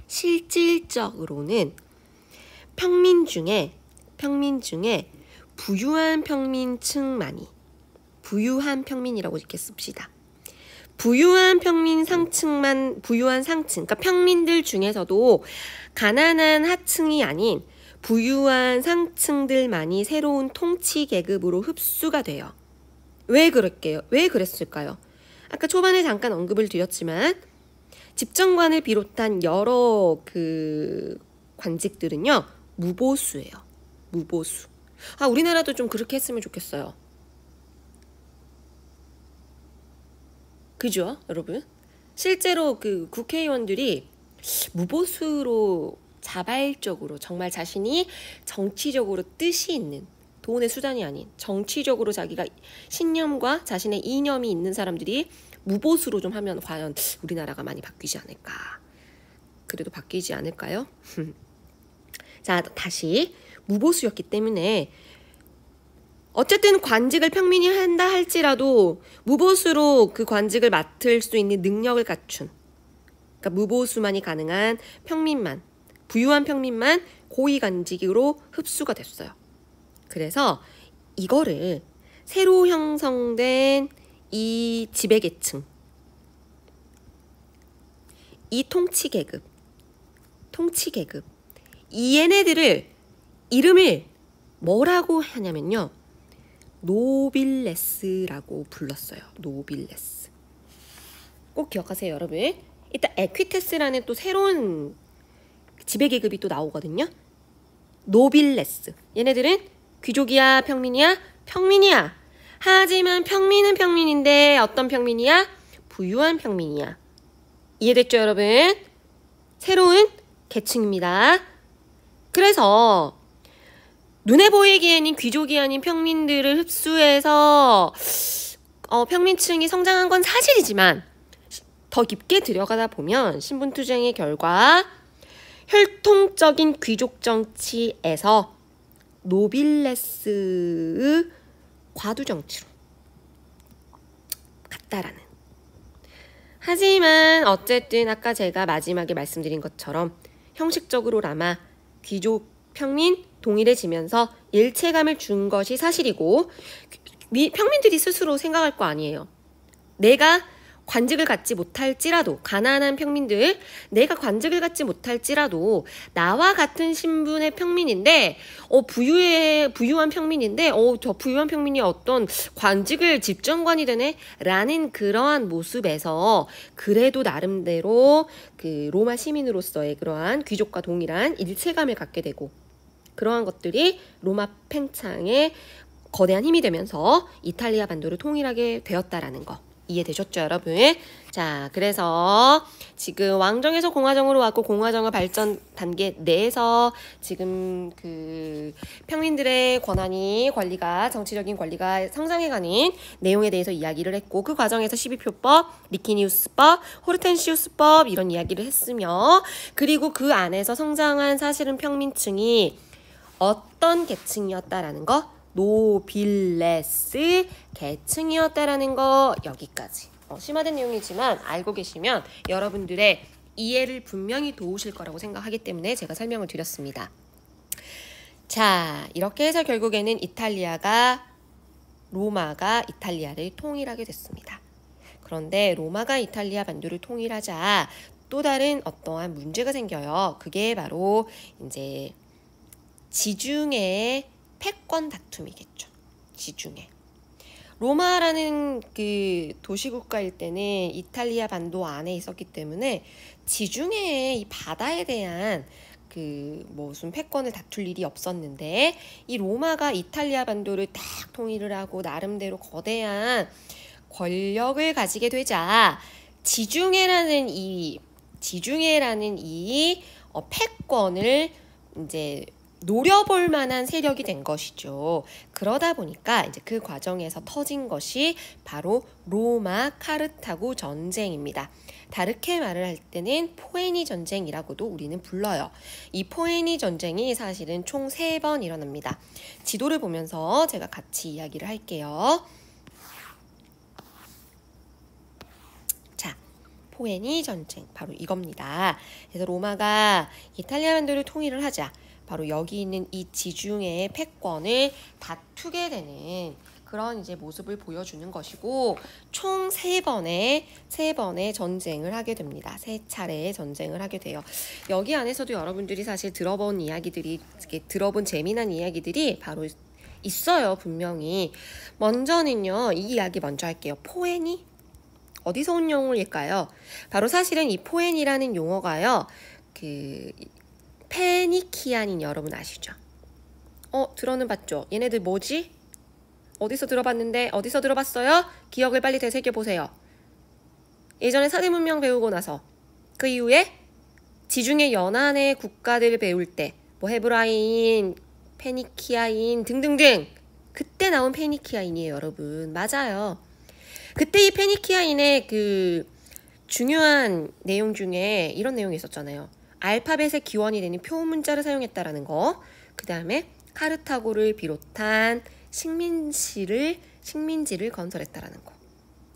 실질적으로는 평민 중에 부유한 평민층만이, 부유한 평민이라고 이렇게 씁시다. 부유한 상층, 그러니까 평민들 중에서도 가난한 하층이 아닌 부유한 상층들만이 새로운 통치 계급으로 흡수가 돼요. 왜 그랬을까요? 아까 초반에 잠깐 언급을 드렸지만, 집정관을 비롯한 여러 그 관직들은요, 무보수예요. 무보수. 우리나라도 좀 그렇게 했으면 좋겠어요. 그죠, 여러분? 실제로 그 국회의원들이 무보수로 자발적으로 정말 자신이 정치적으로 뜻이 있는 돈의 수단이 아닌 정치적으로 자기가 신념과 자신의 이념이 있는 사람들이 무보수로 좀 하면 과연 우리나라가 많이 바뀌지 않을까. 그래도 바뀌지 않을까요? 자, 다시 무보수였기 때문에 어쨌든 관직을 평민이 한다 할지라도 무보수로 그 관직을 맡을 수 있는 능력을 갖춘, 그러니까 무보수만이 가능한 평민만, 부유한 평민만 고위 관직으로 흡수가 됐어요. 그래서 이거를 새로 형성된 이 지배계층, 이 통치계급, 이 얘네들을 이름을 뭐라고 하냐면요, 노빌레스라고 불렀어요. 노빌레스. 꼭 기억하세요, 여러분. 일단 에퀴테스라는 또 새로운 지배계급이 또 나오거든요. 노빌레스. 얘네들은 귀족이야, 평민이야? 평민이야. 하지만 평민은 평민인데 어떤 평민이야? 부유한 평민이야. 이해됐죠, 여러분? 새로운 계층입니다. 그래서 눈에 보이기에는 귀족이 아닌 평민들을 흡수해서 평민층이 성장한 건 사실이지만 더 깊게 들여가다 보면 신분투쟁의 결과 혈통적인 귀족 정치에서 노빌레스의 과두 정치로 갔다라는. 하지만 어쨌든 아까 제가 마지막에 말씀드린 것처럼 형식적으로나마 귀족 평민 동일해지면서 일체감을 준 것이 사실이고, 평민들이 스스로 생각할 거 아니에요. 내가 관직을 갖지 못할지라도, 가난한 평민들, 내가 관직을 갖지 못할지라도 나와 같은 신분의 평민인데 부유한 평민인데 저 부유한 평민이 어떤 관직을 집정관이 되네? 라는 그러한 모습에서 그래도 나름대로 그 로마 시민으로서의 그러한 귀족과 동일한 일체감을 갖게 되고, 그러한 것들이 로마 팽창의 거대한 힘이 되면서 이탈리아 반도를 통일하게 되었다라는 거 이해되셨죠, 여러분? 자, 그래서 지금 왕정에서 공화정으로 왔고 공화정의 발전 단계 내에서 지금 그 평민들의 권한이, 관리가, 정치적인 관리가 성장해가는 내용에 대해서 이야기를 했고, 그 과정에서 12표법, 리키니우스법, 호르텐시우스법 이런 이야기를 했으며, 그리고 그 안에서 성장한 사실은 평민층이 어떤 계층이었다라는 거, 노빌레스 계층이었다라는 거, 여기까지. 심화된 내용이지만 알고 계시면 여러분들의 이해를 분명히 도우실 거라고 생각하기 때문에 제가 설명을 드렸습니다. 자, 이렇게 해서 결국에는 로마가 이탈리아를 통일하게 됐습니다. 그런데 로마가 이탈리아 반도를 통일하자 또 다른 어떠한 문제가 생겨요. 그게 바로 이제 지중해의 패권 다툼이겠죠. 지중해. 로마라는 그 도시국가일 때는 이탈리아 반도 안에 있었기 때문에 지중해의 이 바다에 대한 그 무슨 패권을 다툴 일이 없었는데, 이 로마가 이탈리아 반도를 딱 통일을 하고 나름대로 거대한 권력을 가지게 되자 지중해라는 이 패권을 이제 노려볼 만한 세력이 된 것이죠. 그러다 보니까 이제 그 과정에서 터진 것이 바로 로마 카르타고 전쟁입니다. 다르게 말을 할 때는 포에니 전쟁이라고도 우리는 불러요. 이 포에니 전쟁이 사실은 총 3번 일어납니다. 지도를 보면서 제가 같이 이야기를 할게요. 자, 포에니 전쟁 바로 이겁니다. 그래서 로마가 이탈리아 반도를 통일을 하자 바로 여기 있는 이 지중해의 패권을 다투게 되는 그런 이제 모습을 보여주는 것이고, 총 3번의 전쟁을 하게 됩니다. 3차례의 전쟁을 하게 돼요. 여기 안에서도 여러분들이 사실 들어본 재미난 이야기들이 바로 있어요, 분명히. 먼저는요, 이 이야기 먼저 할게요. 포에니? 어디서 온 용어일까요? 바로 사실은 이 포에니라는 용어가요, 페니키안인 여러분 아시죠? 들어는 봤죠? 얘네들 뭐지? 어디서 들어봤는데? 어디서 들어봤어요? 기억을 빨리 되새겨보세요. 예전에 사대문명 배우고 나서 그 이후에 지중해 연안의 국가들을 배울 때 뭐 헤브라인, 페니키아인 등등등 그때 나온 페니키아인이에요, 여러분. 맞아요. 그때 이 페니키아인의 그 중요한 내용 중에 이런 내용이 있었잖아요. 알파벳의 기원이 되는 표문자를 사용했다라는 거. 그 다음에 카르타고를 비롯한 식민지를 건설했다라는 거.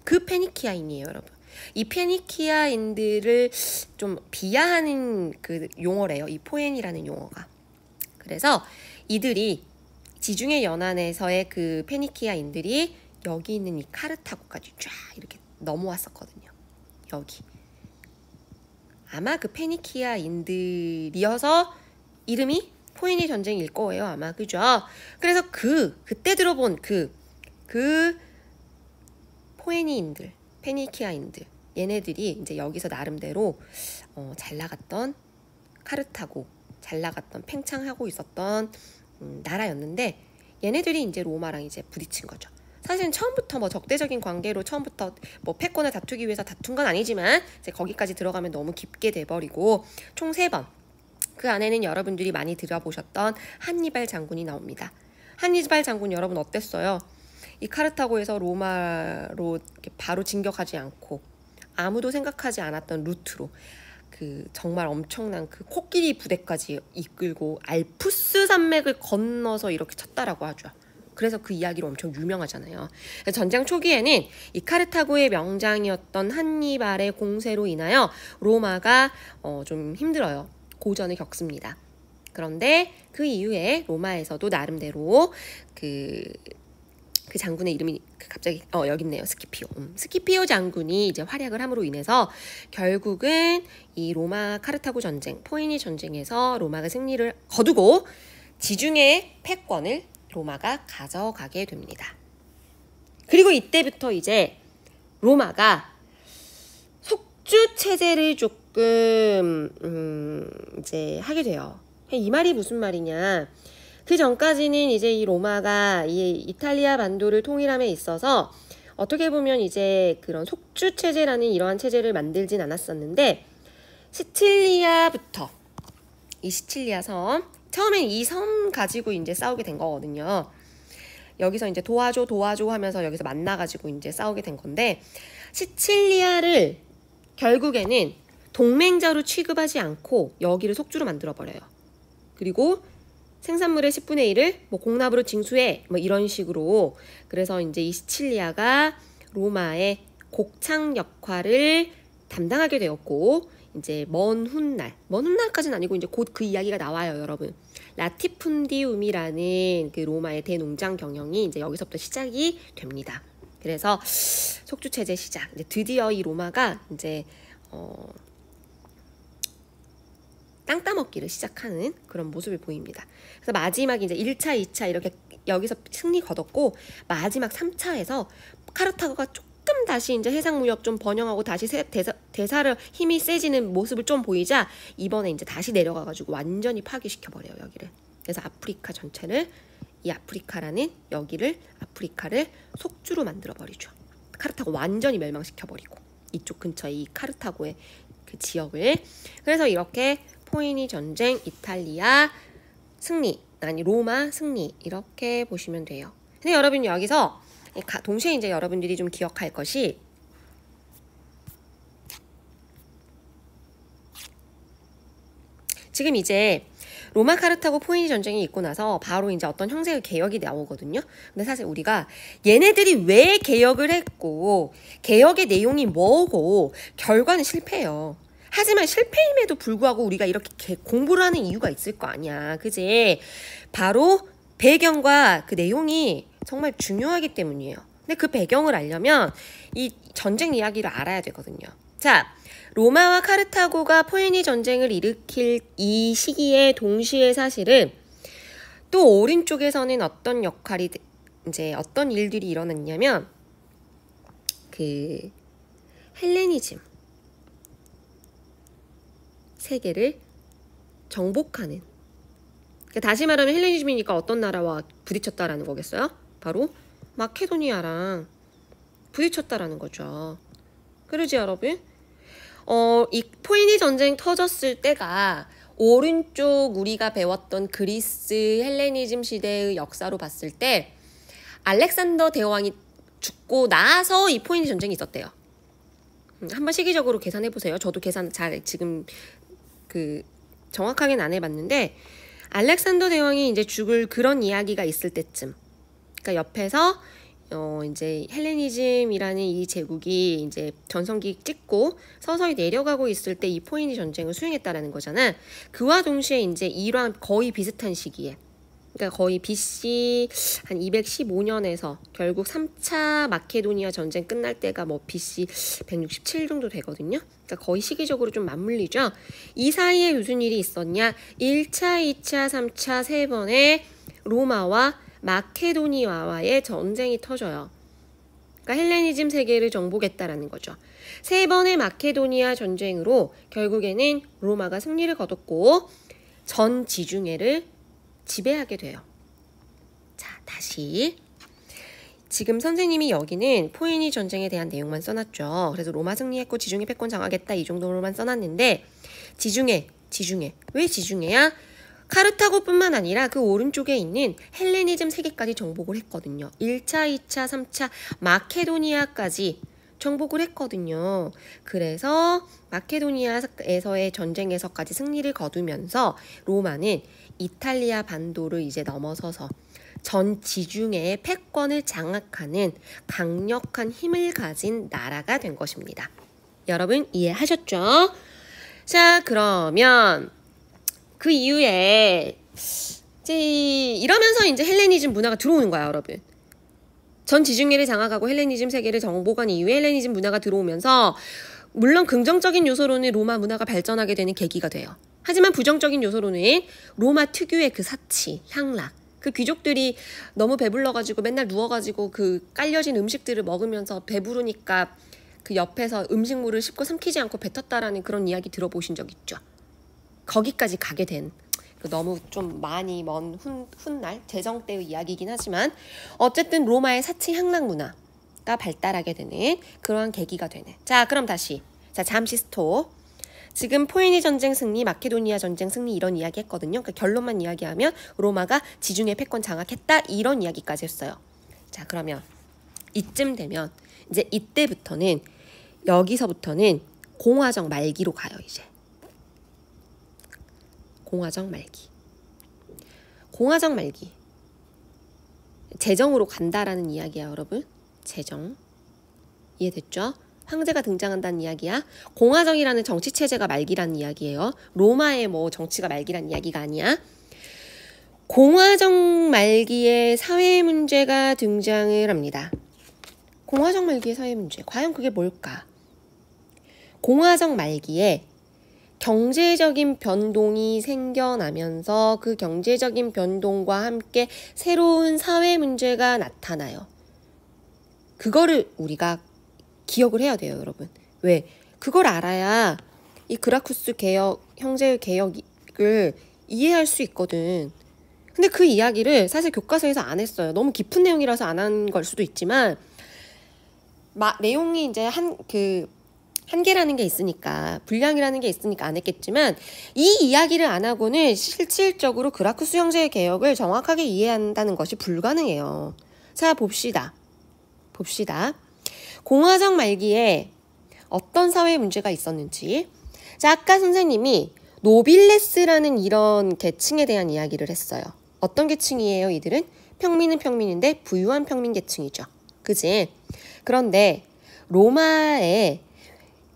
그 페니키아인이에요, 여러분. 이 페니키아인들을 좀 비하하는 그 용어래요. 이 포엔이라는 용어가. 그래서 이들이 지중해 연안에서의 그 페니키아인들이 여기 있는 이 카르타고까지 쫙 이렇게 넘어왔었거든요. 여기. 아마 그 페니키아인들이어서 이름이 포에니 전쟁일 거예요, 아마. 그죠? 그래서 그때 들어본 그 포에니인들, 페니키아인들, 얘네들이 이제 여기서 나름대로 잘 나갔던 카르타고, 잘 나갔던 팽창하고 있었던 나라였는데 얘네들이 이제 로마랑 이제 부딪힌 거죠. 사실은 처음부터 뭐 적대적인 관계로 처음부터 뭐 패권을 다투기 위해서 다툰 건 아니지만 이제 거기까지 들어가면 너무 깊게 돼버리고 총 3번. 그 안에는 여러분들이 많이 들어보셨던 한니발 장군이 나옵니다. 한니발 장군 여러분 어땠어요? 이 카르타고에서 로마로 이렇게 바로 진격하지 않고 아무도 생각하지 않았던 루트로 그 정말 엄청난 그 코끼리 부대까지 이끌고 알프스 산맥을 건너서 이렇게 쳤다라고 하죠. 그래서 그 이야기로 엄청 유명하잖아요. 전쟁 초기에는 이 카르타고의 명장이었던 한니발의 공세로 인하여 로마가 좀 힘들어요. 고전을 겪습니다. 그런데 그 이후에 로마에서도 나름대로 그 장군의 이름이 갑자기 여기 있네요. 스키피오. 스키피오 장군이 이제 활약을 함으로 인해서 결국은 이 로마 카르타고 전쟁, 포에니 전쟁에서 로마가 승리를 거두고 지중해 패권을 로마가 가져가게 됩니다. 그리고 이때부터 이제 로마가 속주 체제를 조금 이제 하게 돼요. 이 말이 무슨 말이냐? 그 전까지는 이제 이 로마가 이 이탈리아 반도를 통일함에 있어서 어떻게 보면 이제 그런 속주 체제라는 이러한 체제를 만들진 않았었는데 시칠리아부터 이 시칠리아 섬 처음엔 이 섬 가지고 이제 싸우게 된 거거든요. 여기서 이제 도와줘 하면서 여기서 만나가지고 이제 싸우게 된 건데 시칠리아를 결국에는 동맹자로 취급하지 않고 여기를 속주로 만들어버려요. 그리고 생산물의 10분의 1을 뭐 공납으로 징수해 뭐 이런 식으로. 그래서 이제 이 시칠리아가 로마의 곡창 역할을 담당하게 되었고 이제 먼 훗날까지는 아니고 이제 곧 그 이야기가 나와요, 여러분. 라티푼디움이라는 그 로마의 대농장 경영이 이제 여기서부터 시작이 됩니다. 그래서 속주 체제 시작. 이제 드디어 이 로마가 이제 땅 따먹기를 시작하는 그런 모습을 보입니다. 그래서 마지막 이제 1차, 2차 이렇게 여기서 승리 거뒀고 마지막 3차에서 카르타고가 조금 다시 이제 해상 무역 좀 번영하고 다시 대사를 힘이 세지는 모습을 좀 보이자 이번에 이제 다시 내려가가지고 완전히 파괴시켜 버려요, 여기를. 그래서 아프리카 전체를 이 아프리카를 속주로 만들어 버리죠. 카르타고 완전히 멸망시켜 버리고 이쪽 근처에 이 카르타고의 그 지역을. 그래서 이렇게 포에니 전쟁, 이탈리아 승리, 아니 로마 승리 이렇게 보시면 돼요. 근데 여러분 여기서 동시에 이제 여러분들이 좀 기억할 것이 지금 이제 로마 카르타고 포에니 전쟁이 있고 나서 바로 이제 어떤 형제의 개혁이 나오거든요. 근데 사실 우리가 얘네들이 왜 개혁을 했고 개혁의 내용이 뭐고 결과는 실패예요. 하지만 실패임에도 불구하고 우리가 이렇게 공부를 하는 이유가 있을 거 아니야. 그지? 바로 배경과 그 내용이 정말 중요하기 때문이에요. 근데 그 배경을 알려면 이 전쟁 이야기를 알아야 되거든요. 자, 로마와 카르타고가 포에니 전쟁을 일으킬 이 시기에 동시에 사실은 또 오른쪽에서는 어떤 역할이 이제 어떤 일들이 일어났냐면 그 헬레니즘 세계를 정복하는, 그러니까 다시 말하면 헬레니즘이니까 어떤 나라와 부딪혔다라는 거겠어요? 바로 마케도니아랑 부딪혔다라는 거죠. 그러지 여러분? 이 포에니 전쟁 터졌을 때가 오른쪽 우리가 배웠던 그리스 헬레니즘 시대의 역사로 봤을 때 알렉산더 대왕이 죽고 나서 이 포에니 전쟁이 있었대요. 한번 시기적으로 계산해 보세요. 저도 계산 잘 지금 정확하게는 안 해봤는데 알렉산더 대왕이 이제 죽을 그런 이야기가 있을 때쯤, 그러니까 옆에서 이제 헬레니즘이라는 이 제국이 이제 전성기 찍고 서서히 내려가고 있을 때 이 포에니 전쟁을 수행했다라는 거잖아. 그와 동시에 이제 이러한 거의 비슷한 시기에, 그러니까 거의 BC 한 215년에서 결국 3차 마케도니아 전쟁 끝날 때가 뭐 BC 167 정도 되거든요. 그러니까 거의 시기적으로 좀 맞물리죠. 이 사이에 무슨 일이 있었냐? 1차, 2차, 3차 세 번의 로마와 마케도니아와의 전쟁이 터져요. 그러니까 헬레니즘 세계를 정복했다라는 거죠. 세 번의 마케도니아 전쟁으로 결국에는 로마가 승리를 거뒀고 전 지중해를 지배하게 돼요. 자, 다시. 지금 선생님이 여기는 포에니 전쟁에 대한 내용만 써놨죠. 그래서 로마 승리했고 지중해 패권 장악했다 이 정도로만 써놨는데 지중해. 왜 지중해야? 카르타고뿐만 아니라 그 오른쪽에 있는 헬레니즘 세계까지 정복을 했거든요. 1차, 2차, 3차 마케도니아까지 정복을 했거든요. 그래서 마케도니아에서의 전쟁에서까지 승리를 거두면서 로마는 이탈리아 반도를 이제 넘어서서 전 지중해의 패권을 장악하는 강력한 힘을 가진 나라가 된 것입니다. 여러분 이해하셨죠? 자, 그러면 그 이후에 이제 이러면서 이제 헬레니즘 문화가 들어오는 거야, 여러분. 전 지중해를 장악하고 헬레니즘 세계를 정복한 이후에 헬레니즘 문화가 들어오면서 물론 긍정적인 요소로는 로마 문화가 발전하게 되는 계기가 돼요. 하지만 부정적인 요소로는 로마 특유의 그 사치, 향락, 그 귀족들이 너무 배불러가지고 맨날 누워가지고 그 깔려진 음식들을 먹으면서 배부르니까 그 옆에서 음식물을 씹고 삼키지 않고 뱉었다라는 그런 이야기 들어보신 적 있죠? 거기까지 가게 된 너무 좀 많이 먼 훗날 제정 때의 이야기이긴 하지만 어쨌든 로마의 사치 향락 문화가 발달하게 되는 그러한 계기가 되는. 자, 그럼 다시. 자, 잠시 스톱. 지금 포에니 전쟁 승리, 마케도니아 전쟁 승리 이런 이야기 했거든요. 그러니까 결론만 이야기하면 로마가 지중해 패권 장악했다 이런 이야기까지 했어요. 자, 그러면 이쯤 되면 이제 이때부터는 여기서부터는 공화정 말기로 가요. 이제 공화정 말기 제정으로 간다라는 이야기야. 여러분, 제정 이해됐죠? 황제가 등장한다는 이야기야. 공화정이라는 정치체제가 말기라는 이야기예요. 로마의 뭐 정치가 말기라는 이야기가 아니야. 공화정 말기에 사회 문제가 등장을 합니다. 공화정 말기의 사회 문제, 과연 그게 뭘까? 공화정 말기에 경제적인 변동이 생겨나면서 그 경제적인 변동과 함께 새로운 사회 문제가 나타나요. 그거를 우리가 기억을 해야 돼요, 여러분. 왜? 그걸 알아야 이 그라쿠스 개혁, 형제의 개혁을 이해할 수 있거든. 근데 그 이야기를 사실 교과서에서 안 했어요. 너무 깊은 내용이라서 안 한 걸 수도 있지만 내용이 이제 한계라는 게 있으니까, 분량이라는 게 있으니까 안 했겠지만 이 이야기를 안 하고는 실질적으로 그라쿠스 형제의 개혁을 정확하게 이해한다는 것이 불가능해요. 자, 봅시다. 공화정 말기에 어떤 사회 문제가 있었는지. 자, 아까 선생님이 노빌레스라는 이런 계층에 대한 이야기를 했어요. 어떤 계층이에요, 이들은? 평민은 평민인데 부유한 평민 계층이죠. 그지? 그런데 로마의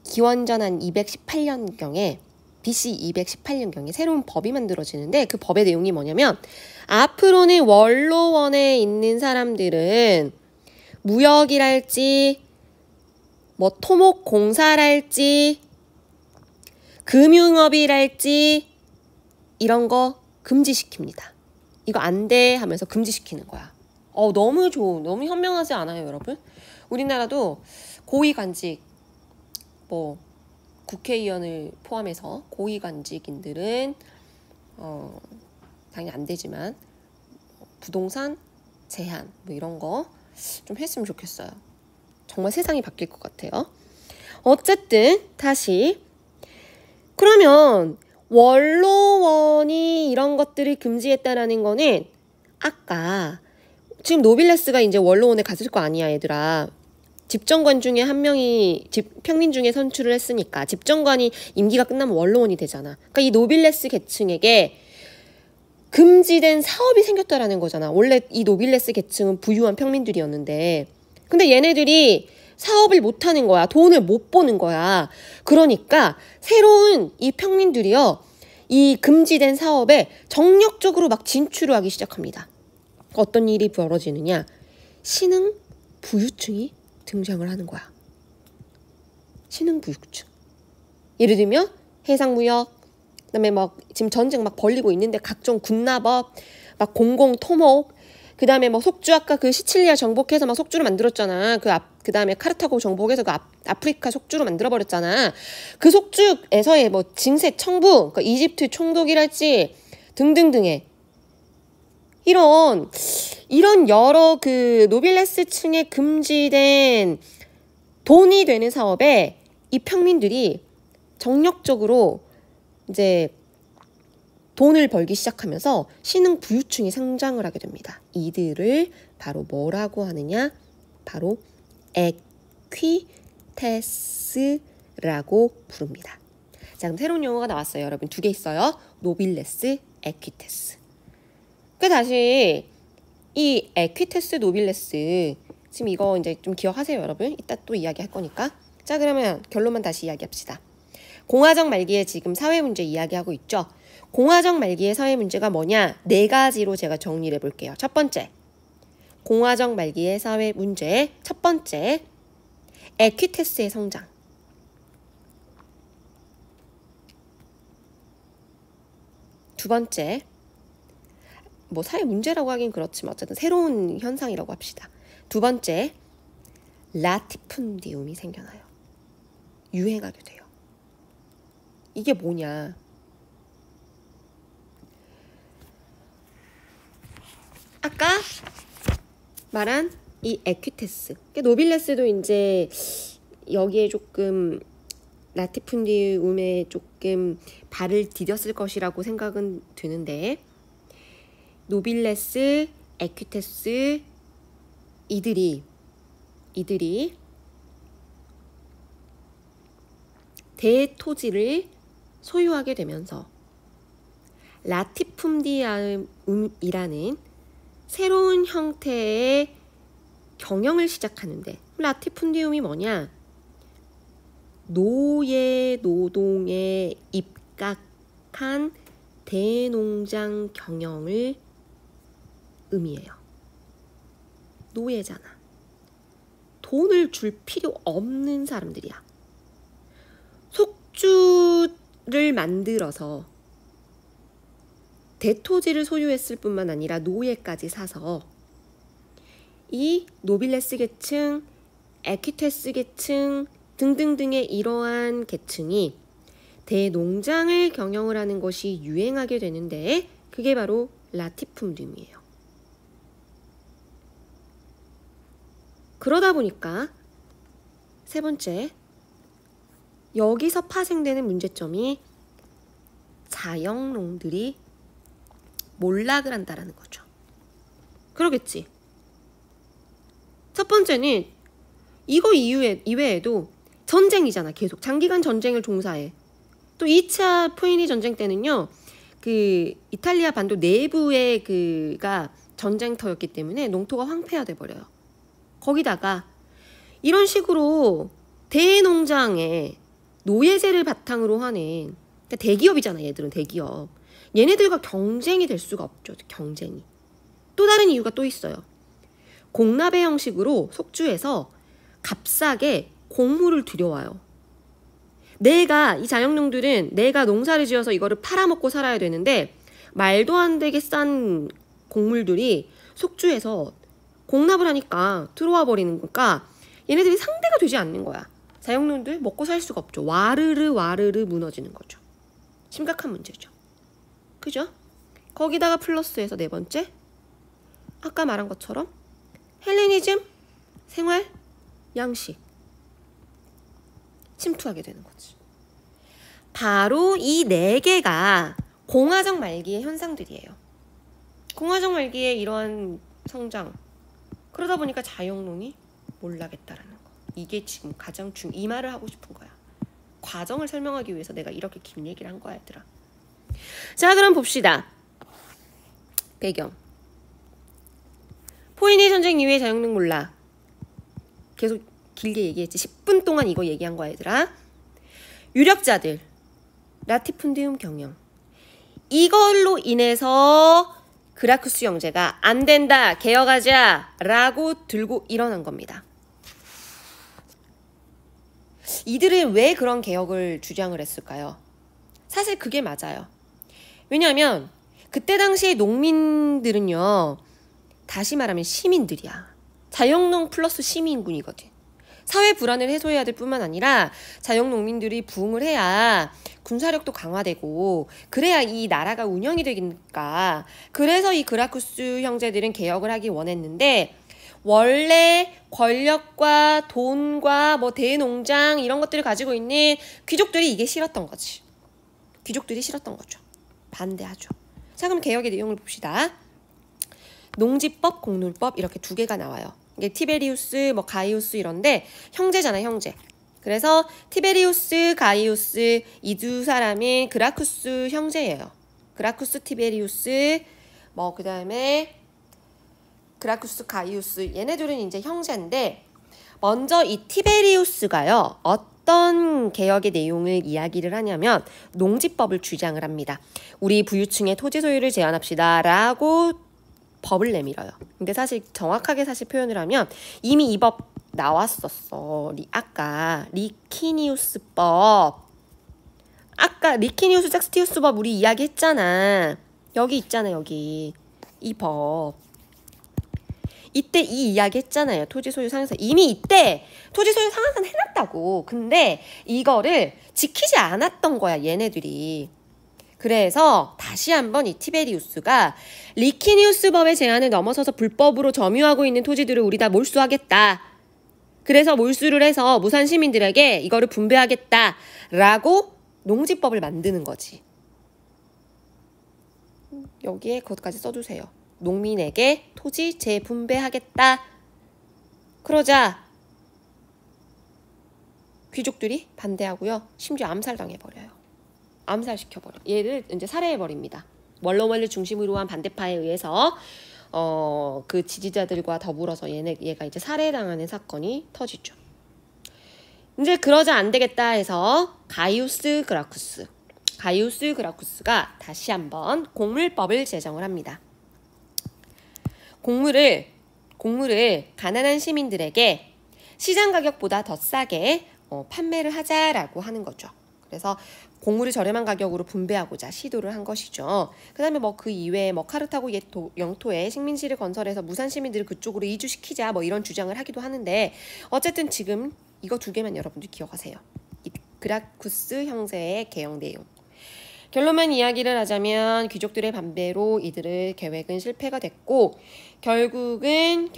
기원전 한 218년경에 BC 218년경에 새로운 법이 만들어지는데 그 법의 내용이 뭐냐면 앞으로는 원로원에 있는 사람들은 무역이랄지 뭐 토목공사랄지 금융업이랄지 이런 거 금지시킵니다. 이거 안 돼 하면서 금지시키는 거야. 너무 너무 현명하지 않아요, 여러분? 우리나라도 고위관직 뭐 국회의원을 포함해서 고위관직인들은 당연히 안 되지만 부동산 제한 뭐 이런 거 좀 했으면 좋겠어요. 정말 세상이 바뀔 것 같아요. 어쨌든 다시 그러면 원로원이 이런 것들을 금지했다라는 거는 아까 지금 노빌레스가 이제 원로원에 갔을 거 아니야 얘들아. 집정관 중에 한 명이 평민 중에 선출을 했으니까 집정관이 임기가 끝나면 원로원이 되잖아. 그러니까 이 노빌레스 계층에게 금지된 사업이 생겼다라는 거잖아. 원래 이 노빌레스 계층은 부유한 평민들이었는데 근데 얘네들이 사업을 못하는 거야. 돈을 못 버는 거야. 그러니까 새로운 이 평민들이요. 이 금지된 사업에 정력적으로 막 진출을 하기 시작합니다. 어떤 일이 벌어지느냐. 신흥 부유층이 등장을 하는 거야. 신흥 부유층. 예를 들면 해상무역, 그다음에 막 지금 전쟁 막 벌리고 있는데 각종 군납업, 막 공공토목, 그다음에 뭐 속주 아까 그 시칠리아 정복해서 막 속주를 만들었잖아. 그다음에 카르타고 정복해서 그 아프리카 속주로 만들어 버렸잖아. 그 속주에서의 뭐 징세 청부, 그러니까 이집트 총독이랄지 등등등의 이런 여러 그 노빌레스층에 금지된 돈이 되는 사업에 이 평민들이 정력적으로 이제 돈을 벌기 시작하면서 신흥 부유층이 성장을 하게 됩니다. 이들을 바로 뭐라고 하느냐? 바로 에퀴테스라고 부릅니다. 자, 그럼 새로운 용어가 나왔어요. 여러분 2개 있어요. 노빌레스, 에퀴테스. 그 다시 이 에퀴테스, 노빌레스 지금 이거 이제 좀 기억하세요, 여러분. 이따 또 이야기할 거니까. 자, 그러면 결론만 다시 이야기합시다. 공화정 말기에 지금 사회 문제 이야기하고 있죠. 공화정 말기의 사회 문제가 뭐냐? 4가지로 제가 정리를 해볼게요. 첫 번째, 공화정 말기의 사회 문제. 첫 번째, 에퀴테스의 성장. 두 번째, 뭐 사회 문제라고 하긴 그렇지만 어쨌든 새로운 현상이라고 합시다. 두 번째, 라티푼디움이 생겨나요. 유행하게 돼요. 이게 뭐냐? 아까 말한 이 에퀴테스. 노빌레스도 이제 여기에 조금 라티푼디움에 조금 발을 디뎠을 것이라고 생각은 드는데 노빌레스, 에퀴테스 이들이 대토지를 소유하게 되면서 라티푼디움이라는 새로운 형태의 경영을 시작하는데 라티푼디움이 뭐냐? 노예 노동에 입각한 대농장 경영을 의미해요. 노예잖아. 돈을 줄 필요 없는 사람들이야. 속주를 만들어서 대토지를 소유했을 뿐만 아니라 노예까지 사서 이 노빌레스 계층, 에퀴테스 계층 등등등의 이러한 계층이 대농장을 경영을 하는 것이 유행하게 되는데 그게 바로 라티푼디움이에요. 그러다 보니까 세 번째, 여기서 파생되는 문제점이 자영농들이 몰락을 한다라는 거죠. 그러겠지. 첫 번째는 이거 이외에도 전쟁이잖아. 계속 장기간 전쟁을 종사해. 또 2차 푸에니 전쟁 때는요. 그 이탈리아 반도 내부의 그가 전쟁터였기 때문에 농토가 황폐화돼 버려요. 거기다가 이런 식으로 대농장에 노예제를 바탕으로 하는 그러니까 대기업이잖아. 얘들은 대기업. 얘네들과 경쟁이 될 수가 없죠. 경쟁이. 또 다른 이유가 또 있어요. 공납의 형식으로 속주에서 값싸게 곡물을 들여와요. 이 자영농들은 내가 농사를 지어서 이거를 팔아먹고 살아야 되는데 말도 안 되게 싼 곡물들이 속주에서 공납을 하니까 들어와 버리는 거니까 얘네들이 상대가 되지 않는 거야. 자영농들 먹고 살 수가 없죠. 와르르 무너지는 거죠. 심각한 문제죠. 그죠? 거기다가 플러스해서 네 번째, 아까 말한 것처럼 헬레니즘, 생활, 양식. 침투하게 되는 거지. 바로 이 네 개가 공화정 말기의 현상들이에요. 공화정 말기의 이러한 성장, 그러다 보니까 자영농이 몰락했다라는 거. 이게 지금 가장 이 말을 하고 싶은 거야. 과정을 설명하기 위해서 내가 이렇게 긴 얘기를 한 거야, 얘들아. 자, 그럼 봅시다. 배경. 포이니 전쟁 이후에 자영농 몰락. 계속 길게 얘기했지. 10분 동안 이거 얘기한 거야, 얘들아. 유력자들, 라티푼디움 경영. 이걸로 인해서 그라쿠스 형제가 안 된다, 개혁하자 라고 들고 일어난 겁니다. 이들은 왜 그런 개혁을 주장을 했을까요? 사실 그게 맞아요. 왜냐하면 그때 당시에 농민들은요, 다시 말하면 시민들이야. 자영농 플러스 시민군이거든. 사회 불안을 해소해야 될 뿐만 아니라 자영농민들이 부흥을 해야 군사력도 강화되고 그래야 이 나라가 운영이 되니까. 그래서 이 그라쿠스 형제들은 개혁을 하기 원했는데, 원래 권력과 돈과 뭐 대농장 이런 것들을 가지고 있는 귀족들이 이게 싫었던 거지. 귀족들이 싫었던 거죠. 반대하죠. 자, 그럼 개혁의 내용을 봅시다. 농지법, 공룰법 이렇게 두 개가 나와요. 이게 티베리우스, 뭐 가이우스 이런데 형제잖아, 형제. 그래서 티베리우스, 가이우스 이 두 사람이 그라쿠스 형제예요. 그라쿠스 티베리우스, 뭐 그 다음에 그라쿠스 가이우스, 얘네들은 이제 형제인데, 먼저 이 티베리우스가요, 어떤 개혁의 내용을 이야기를 하냐면 농지법을 주장을 합니다. 우리 부유층의 토지 소유를 제한합시다 라고 법을 내밀어요. 근데 사실 정확하게 표현을 하면 이미 이 법 나왔었어. 아까 리키니우스법. 아까 리키니우스 섹스티우스법 우리 이야기했잖아. 여기 있잖아, 여기. 이 법. 이때 이 이야기 했잖아요. 토지 소유 상한선. 이미 이때 토지 소유 상한선 해놨다고. 근데 이거를 지키지 않았던 거야, 얘네들이. 그래서 다시 한번 이 티베리우스가 리키니우스 법의 제한을 넘어서서 불법으로 점유하고 있는 토지들을 우리 다 몰수하겠다. 그래서 몰수를 해서 무산 시민들에게 이거를 분배하겠다라고 농지법을 만드는 거지. 여기에 그것까지 써주세요. 농민에게 토지 재분배하겠다. 그러자 귀족들이 반대하고요. 심지어 암살당해버려요. 암살시켜버려. 얘를 이제 살해해버립니다. 원로원을 중심으로 한 반대파에 의해서 그 지지자들과 더불어서 얘가 이제 살해당하는 사건이 터지죠. 이제 그러자 안 되겠다 해서 가이우스 그라쿠스가 다시 한번 공물법을 제정을 합니다. 공물을 가난한 시민들에게 시장 가격보다 더 싸게 판매를 하자라고 하는 거죠. 그래서 공물을 저렴한 가격으로 분배하고자 시도를 한 것이죠. 그 다음에 뭐 그 이외에 뭐 카르타고 옛 영토에 식민지를 건설해서 무산 시민들을 그쪽으로 이주시키자 뭐 이런 주장을 하기도 하는데, 어쨌든 지금 이거 두 개만 여러분들 기억하세요. 이 그라쿠스 형제의 개혁 내용. 결론만 이야기를 하자면 귀족들의 반대로 이들의 계획은 실패가 됐고, 결국은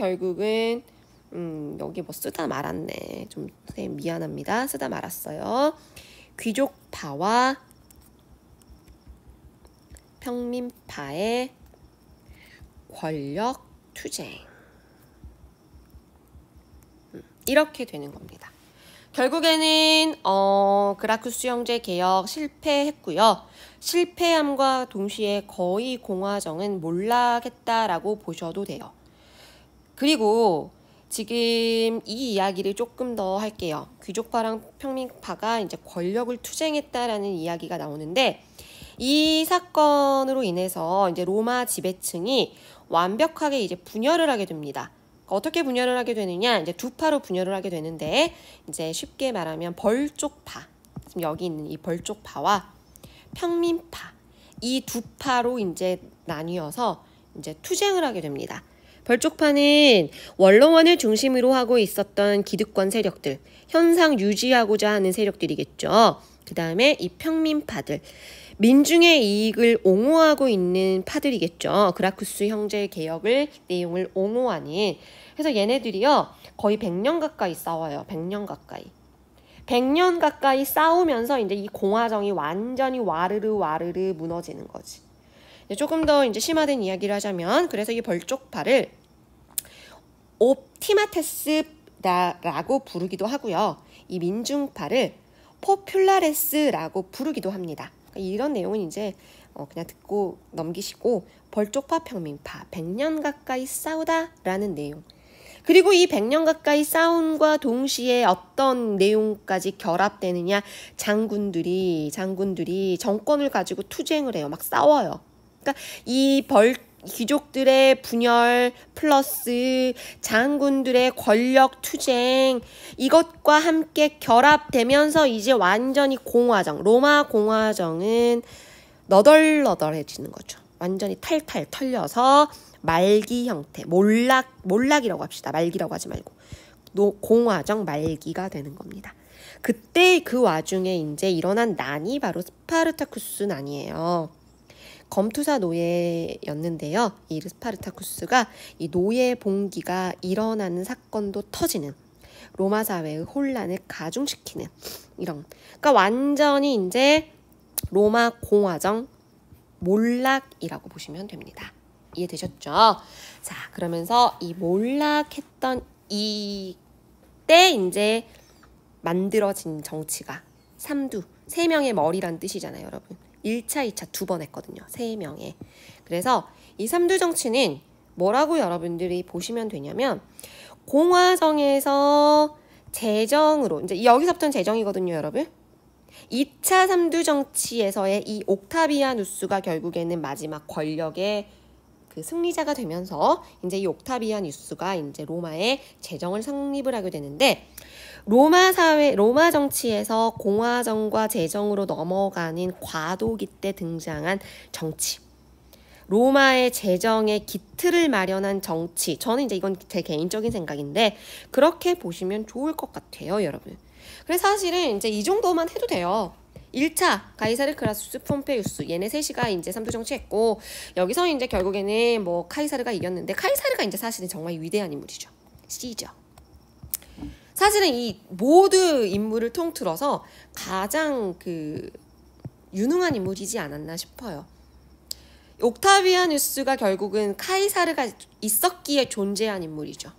여기 뭐 쓰다 말았네. 좀 선생님 미안합니다. 쓰다 말았어요. 귀족파와 평민파의 권력 투쟁. 이렇게 되는 겁니다. 결국에는 그라쿠스 형제 개혁 실패했고요. 실패함과 동시에 거의 공화정은 몰락했다라고 보셔도 돼요. 그리고 지금 이 이야기를 조금 더 할게요. 귀족파랑 평민파가 이제 권력을 투쟁했다라는 이야기가 나오는데, 이 사건으로 인해서 이제 로마 지배층이 완벽하게 이제 분열을 하게 됩니다. 어떻게 분열을 하게 되느냐? 이제 두 파로 분열을 하게 되는데, 이제 쉽게 말하면 벌쪽파, 지금 여기 있는 이 벌쪽파와 평민파, 이 두 파로 이제 나뉘어서 이제 투쟁을 하게 됩니다. 벌쪽파는 원로원을 중심으로 하고 있었던 기득권 세력들, 현상 유지하고자 하는 세력들이겠죠. 그 다음에 이 평민파들, 민중의 이익을 옹호하고 있는 파들이겠죠. 그라쿠스 형제 개혁을 내용을 옹호하는. 그래서 얘네들이요 거의 100년 가까이 싸워요. 100년 가까이. 100년 가까이 싸우면서 이제 이 공화정이 완전히 와르르 무너지는 거지. 조금 더 이제 심화된 이야기를 하자면, 그래서 이 벌쪽파를 옵티마테스라고 부르기도 하고요. 이 민중파를 포퓰라레스라고 부르기도 합니다. 이런 내용은 이제 그냥 듣고 넘기시고, 벌쪽파, 평민파, 100년 가까이 싸우다라는 내용. 그리고 이 100년 가까이 싸움과 동시에 어떤 내용까지 결합되느냐, 장군들이 정권을 가지고 투쟁을 해요. 막 싸워요. 그러니까 이 귀족들의 분열 플러스 장군들의 권력 투쟁, 이것과 함께 결합되면서 이제 완전히 로마 공화정은 너덜너덜해지는 거죠. 완전히 탈탈 털려서 말기 형태, 몰락이라고 합시다. 말기라고 하지 말고 공화정 말기가 되는 겁니다. 그때 그 와중에 이제 일어난 난이 바로 스파르타쿠스 난이에요. 검투사 노예였는데요. 이 스파르타쿠스가 이 노예 봉기가 일어나는 사건도 터지는, 로마 사회의 혼란을 가중시키는 이런. 그러니까 완전히 이제 로마 공화정 몰락이라고 보시면 됩니다. 이해되셨죠? 자, 그러면서 이 몰락했던 이때 이제 만들어진 정치가 삼두, 3명의 머리란 뜻이잖아요, 여러분. 1차, 2차 2번 했거든요. 3명의. 그래서 이 삼두 정치는 뭐라고 여러분들이 보시면 되냐면, 공화정에서 재정으로, 이제 여기서부터는 재정이거든요, 여러분. 2차 삼두 정치에서의 이 옥타비아누스가 결국에는 마지막 권력의 그 승리자가 되면서 이제 이 옥타비아누스가 이제 로마의 재정을 성립을 하게 되는데, 로마 정치에서 공화정과 재정으로 넘어가는 과도기 때 등장한 정치. 로마의 재정의 기틀을 마련한 정치. 저는 이제 이건 제 개인적인 생각인데 그렇게 보시면 좋을 것 같아요, 여러분. 그래서 사실은 이제 이 정도만 해도 돼요. 1차 가이사르, 크라수스, 폼페이우스, 얘네 셋이가 이제 삼두 정치했고, 여기서 이제 결국에는 뭐 카이사르가 이겼는데, 카이사르가 이제 사실은 정말 위대한 인물이죠. 시저. 사실은 이 모두 인물을 통틀어서 가장 그 유능한 인물이지 않았나 싶어요. 옥타비아누스가 결국은 카이사르가 있었기에 존재한 인물이죠.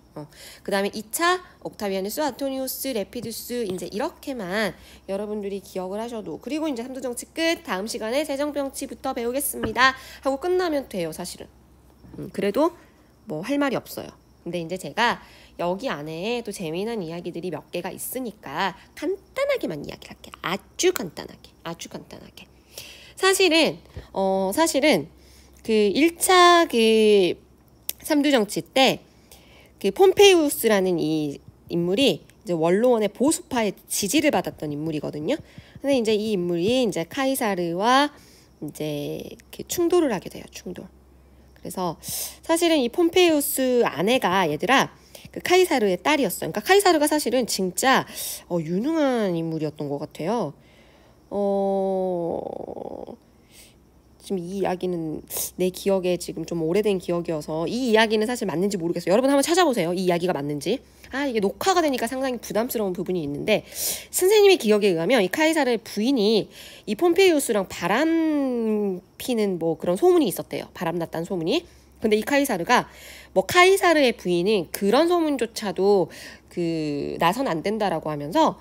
그 다음에 2차 옥타비아누스, 아토니우스, 레피두스, 이제 이렇게만 여러분들이 기억을 하셔도, 그리고 이제 삼두 정치 끝, 다음 시간에 재정 정치부터 배우겠습니다 하고 끝나면 돼요, 사실은. 그래도 뭐 할 말이 없어요. 근데 이제 제가 여기 안에 또 재미난 이야기들이 몇 개가 있으니까 간단하게만 이야기를 할게요. 아주 간단하게. 사실은 그 1차 그 삼두 정치 때 그 폼페이우스라는 이 인물이 이제 원로원의 보수파의 지지를 받았던 인물이거든요. 근데 이제 이 인물이 이제 카이사르와 이제 충돌을 하게 돼요. 충돌. 그래서 사실은 이 폼페이우스 아내가 얘들아 그 카이사르의 딸이었어요. 그러니까 카이사르가 사실은 진짜 유능한 인물이었던 것 같아요. 지금 이 이야기는 내 기억에 지금 좀 오래된 기억이어서 이 이야기는 사실 맞는지 모르겠어요. 여러분 한번 찾아보세요. 이 이야기가 맞는지. 이게 녹화가 되니까 상당히 부담스러운 부분이 있는데, 선생님의 기억에 의하면 이 카이사르의 부인이 이 폼페이우스랑 바람 피는 뭐 그런 소문이 있었대요. 바람 났다는 소문이. 근데 이 카이사르가 뭐 카이사르의 부인은 그런 소문조차도 그 나선 안 된다라고 하면서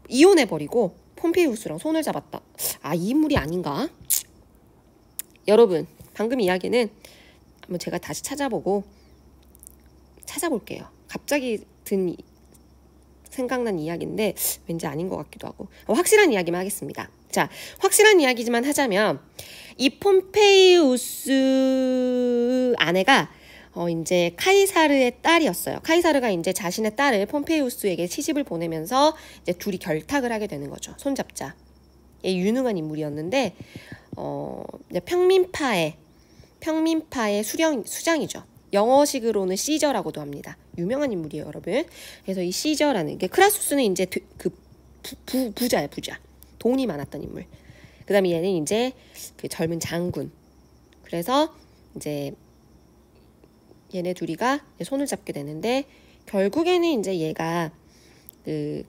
이혼해버리고 폼페이우스랑 손을 잡았다. 이 인물이 아닌가? 여러분, 방금 이야기는 한번 제가 다시 찾아볼게요. 갑자기 생각난 이야기인데 왠지 아닌 것 같기도 하고, 확실한 이야기만 하겠습니다. 자, 확실한 이야기지만 하자면, 이 폼페이우스 아내가 이제 카이사르의 딸이었어요. 카이사르가 이제 자신의 딸을 폼페이우스에게 시집을 보내면서 이제 둘이 결탁을 하게 되는 거죠. 손잡자. 유능한 인물이었는데 평민파의 수장이죠. 영어식으로는 시저라고도 합니다. 유명한 인물이에요, 여러분. 그래서 이 시저라는 게, 크라수스는 이제 그 부자예요, 부자. 돈이 많았던 인물. 그 다음에 얘는 이제 그 젊은 장군. 그래서 이제 얘네 둘이가 손을 잡게 되는데, 결국에는 이제 얘가 그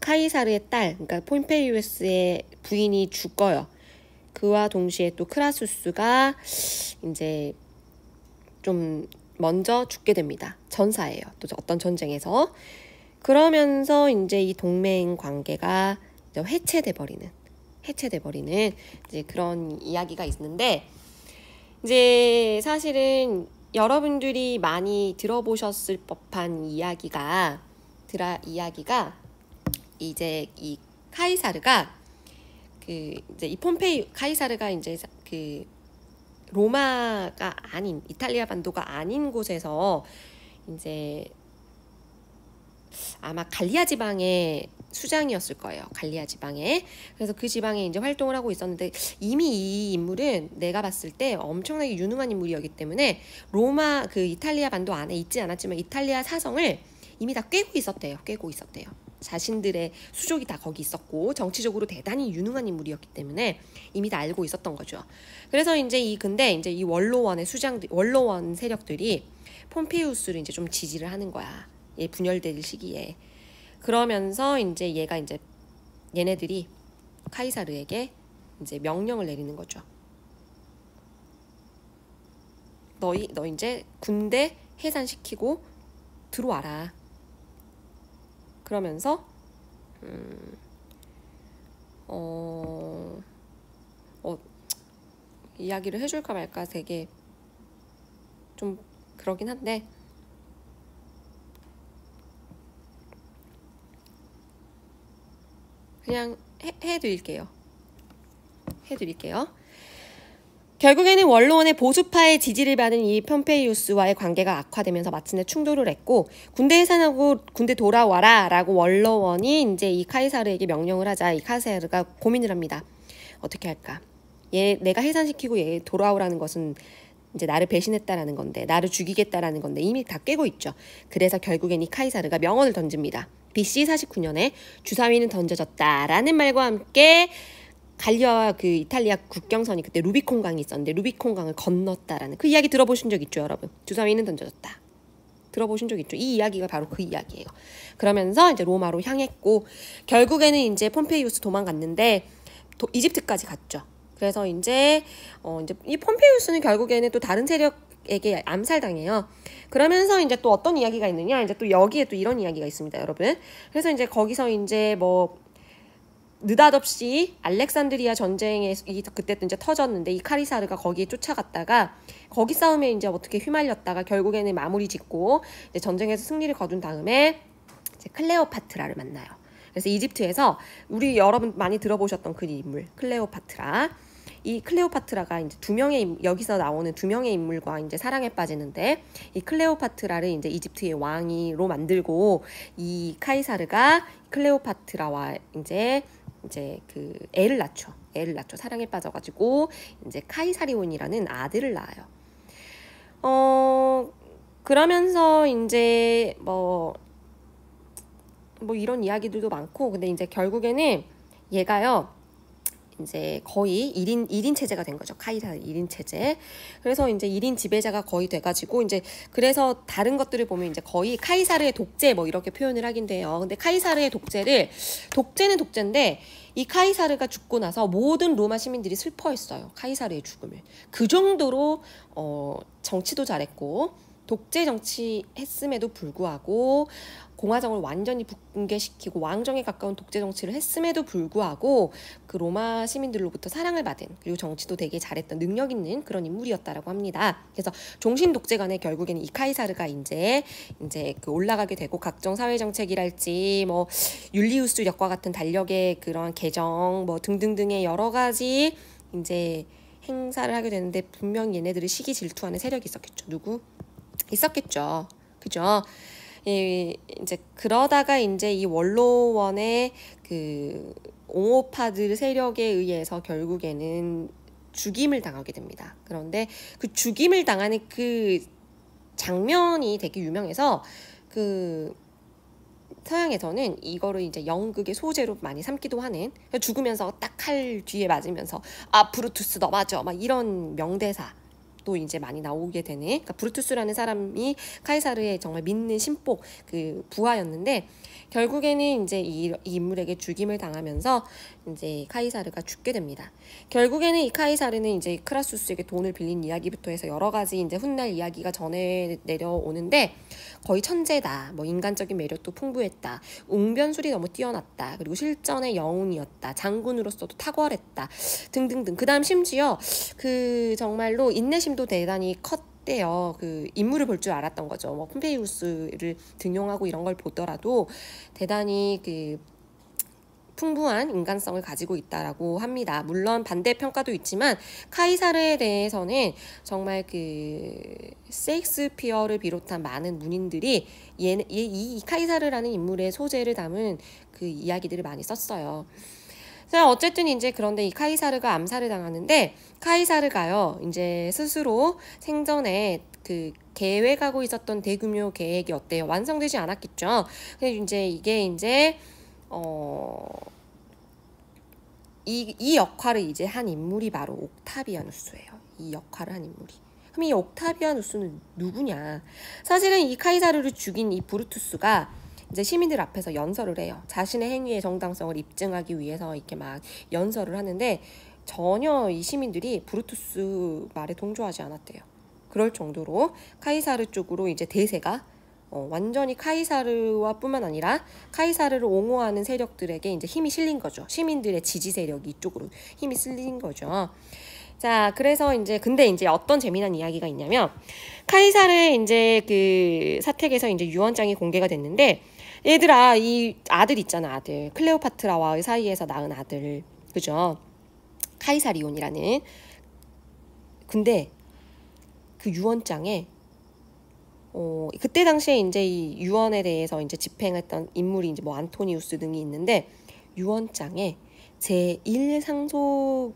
카이사르의 딸, 그러니까 폼페이우스의 부인이 죽어요. 그와 동시에 또 크라수스가 이제 좀 먼저 죽게 됩니다. 전사예요. 또 어떤 전쟁에서. 그러면서 이제 이 동맹 관계가 이제 해체돼 버리는 이제 그런 이야기가 있는데, 이제 사실은 여러분들이 많이 들어보셨을 법한 이야기가 이제 이 카이사르가 이제 이 카이사르가 이제 로마가 아닌 이탈리아 반도가 아닌 곳에서 이제 아마 갈리아 지방의 수장이었을 거예요. 갈리아 지방에. 그래서 그 지방에 이제 활동을 하고 있었는데, 이미 이 인물은 내가 봤을 때 엄청나게 유능한 인물이었기 때문에 로마 이탈리아 반도 안에 있지 않았지만 이탈리아 사성을 이미 다 꿰고 있었대요. 자신들의 수족이 다 거기 있었고 정치적으로 대단히 유능한 인물이었기 때문에 이미 다 알고 있었던 거죠. 그래서 이제 근데 이제 이 원로원 세력들이 폼페이우스를 이제 좀 지지를 하는 거야. 얘 분열될 시기에. 그러면서 이제 얘네들이 카이사르에게 이제 명령을 내리는 거죠. 너 이제 군대 해산시키고 들어와라. 그러면서 이야기를 해줄까 말까 되게 좀 그러긴 한데, 그냥 해드릴게요. 결국에는 원로원의 보수파의 지지를 받은 이 폼페이우스와의 관계가 악화되면서 마침내 충돌을 했고, 군대 해산하고 군대 돌아와라 라고 원로원이 이제 이 카이사르에게 명령을 하자 이 카이사르가 고민을 합니다. 어떻게 할까? 내가 해산시키고 얘 돌아오라는 것은 이제 나를 배신했다라는 건데, 나를 죽이겠다라는 건데 이미 다 꿰고 있죠. 그래서 결국엔 이 카이사르가 명언을 던집니다. BC 49년에 주사위는 던져졌다라는 말과 함께 갈리아와 이탈리아 국경선이 그때 루비콘 강이 있었는데 루비콘 강을 건넜다라는 그 이야기 들어보신 적 있죠, 여러분? 주사위는 던져졌다. 들어보신 적 있죠? 이 이야기가 바로 그 이야기예요. 그러면서 이제 로마로 향했고, 결국에는 이제 폼페이우스 도망갔는데 이집트까지 갔죠. 그래서 이제 이 폼페이우스는 결국에는 또 다른 세력에게 암살당해요. 그러면서 이제 또 어떤 이야기가 있느냐, 이제 또 여기에 또 이런 이야기가 있습니다, 여러분. 그래서 이제 거기서 이제 느닷없이 알렉산드리아 전쟁에 그때 또 이제 터졌는데, 이 카이사르가 거기에 쫓아갔다가 거기 싸움에 이제 어떻게 휘말렸다가 결국에는 마무리 짓고 이제 전쟁에서 승리를 거둔 다음에 이제 클레오파트라를 만나요. 그래서 이집트에서 여러분 많이 들어보셨던 그 인물 클레오파트라. 이 클레오파트라가 이제 여기서 나오는 두 명의 인물과 이제 사랑에 빠지는데, 이 클레오파트라를 이제 이집트의 왕이로 만들고, 이 카이사르가 클레오파트라와 이제 애를 낳죠. 사랑에 빠져가지고 이제 카이사리온이라는 아들을 낳아요. 그러면서 이제 이런 이야기들도 많고, 근데 이제 결국에는 얘가요, 이제 거의 1인 체제가 된 거죠. 카이사르 1인 체제. 그래서 이제 1인 지배자가 거의 돼가지고, 이제 그래서 다른 것들을 보면 이제 거의 카이사르의 독재 이렇게 표현을 하긴 돼요. 근데 카이사르의 독재는 독재인데, 이 카이사르가 죽고 나서 모든 로마 시민들이 슬퍼했어요. 카이사르의 죽음을. 그 정도로 정치도 잘했고 독재 정치 했음에도 불구하고, 공화정을 완전히 붕괴시키고 왕정에 가까운 독재 정치를 했음에도 불구하고 그 로마 시민들로부터 사랑을 받은, 그리고 정치도 되게 잘했던 능력 있는 그런 인물이었다라고 합니다. 그래서 종신 독재간에 결국에는 이 카이사르가 이제 올라가게 되고, 각종 사회 정책이랄지 율리우스력과 같은 달력의 그런 개정 등등등의 여러 가지 이제 행사를 하게 되는데, 분명히 얘네들을 시기 질투하는 세력이 있었겠죠. 누구? 있었겠죠. 그죠? 이제 그러다가 이제 이 원로원의 옹호파들 세력에 의해서 결국에는 죽임을 당하게 됩니다. 그런데 그 죽임을 당하는 그 장면이 되게 유명해서 서양에서는 이거를 이제 연극의 소재로 많이 삼기도 하는, 죽으면서 딱 칼 뒤에 맞으면서 브루투스 너 맞아 막 이런 명대사도 또 이제 많이 나오게 되는, 그러니까 브루투스라는 사람이 카이사르의 정말 믿는 신복 그 부하였는데, 결국에는 이제 이 인물에게 죽임을 당하면서 이제 카이사르가 죽게 됩니다. 결국에는 이 카이사르는 이제 크라수스에게 돈을 빌린 이야기부터 해서 여러 가지 이제 훗날 이야기가 전해 내려오는데, 거의 천재다, 뭐 인간적인 매력도 풍부했다, 웅변술이 너무 뛰어났다, 그리고 실전의 영웅이었다, 장군으로서도 탁월했다 등등등. 그 다음 심지어 그 정말로 인내심도 대단히 컸대요. 그 인물을 볼 줄 알았던 거죠. 뭐 폼페이우스를 등용하고 이런 걸 보더라도 대단히 그 풍부한 인간성을 가지고 있다라고 합니다. 물론 반대 평가도 있지만 카이사르에 대해서는 정말 그 셰익스피어를 비롯한 많은 문인들이 이 카이사르라는 인물의 소재를 담은 그 이야기들을 많이 썼어요. 자, 어쨌든 이제 그런데 이 카이사르가 암살을 당하는데, 카이사르가요 이제 스스로 생전에 그 계획하고 있었던 대규모 계획이 어때요? 완성되지 않았겠죠. 근데 이제 이게 이제 이 역할을 이제 한 인물이 바로 옥타비아누스예요. 이 역할을 한 인물이. 그럼 이 옥타비아누스는 누구냐? 사실은 이 카이사르를 죽인 이 브루투스가 이제 시민들 앞에서 연설을 해요. 자신의 행위의 정당성을 입증하기 위해서 이렇게 막 연설을 하는데, 전혀 이 시민들이 브루투스 말에 동조하지 않았대요. 그럴 정도로 카이사르 쪽으로 이제 대세가 완전히 카이사르와 뿐만 아니라 카이사르를 옹호하는 세력들에게 이제 힘이 실린 거죠. 시민들의 지지 세력이 이쪽으로 힘이 실린 거죠. 자, 그래서 이제 근데 이제 어떤 재미난 이야기가 있냐면, 카이사르의 이제 그 사택에서 이제 유언장이 공개가 됐는데, 얘들아, 이 아들 있잖아, 아들. 클레오파트라와의 사이에서 낳은 아들. 그죠? 카이사리온이라는. 근데 그 유언장에 그때 당시에 이제 이 유언에 대해서 이제 집행했던 인물이 이제 뭐 안토니우스 등이 있는데, 유언장에 제1상속인,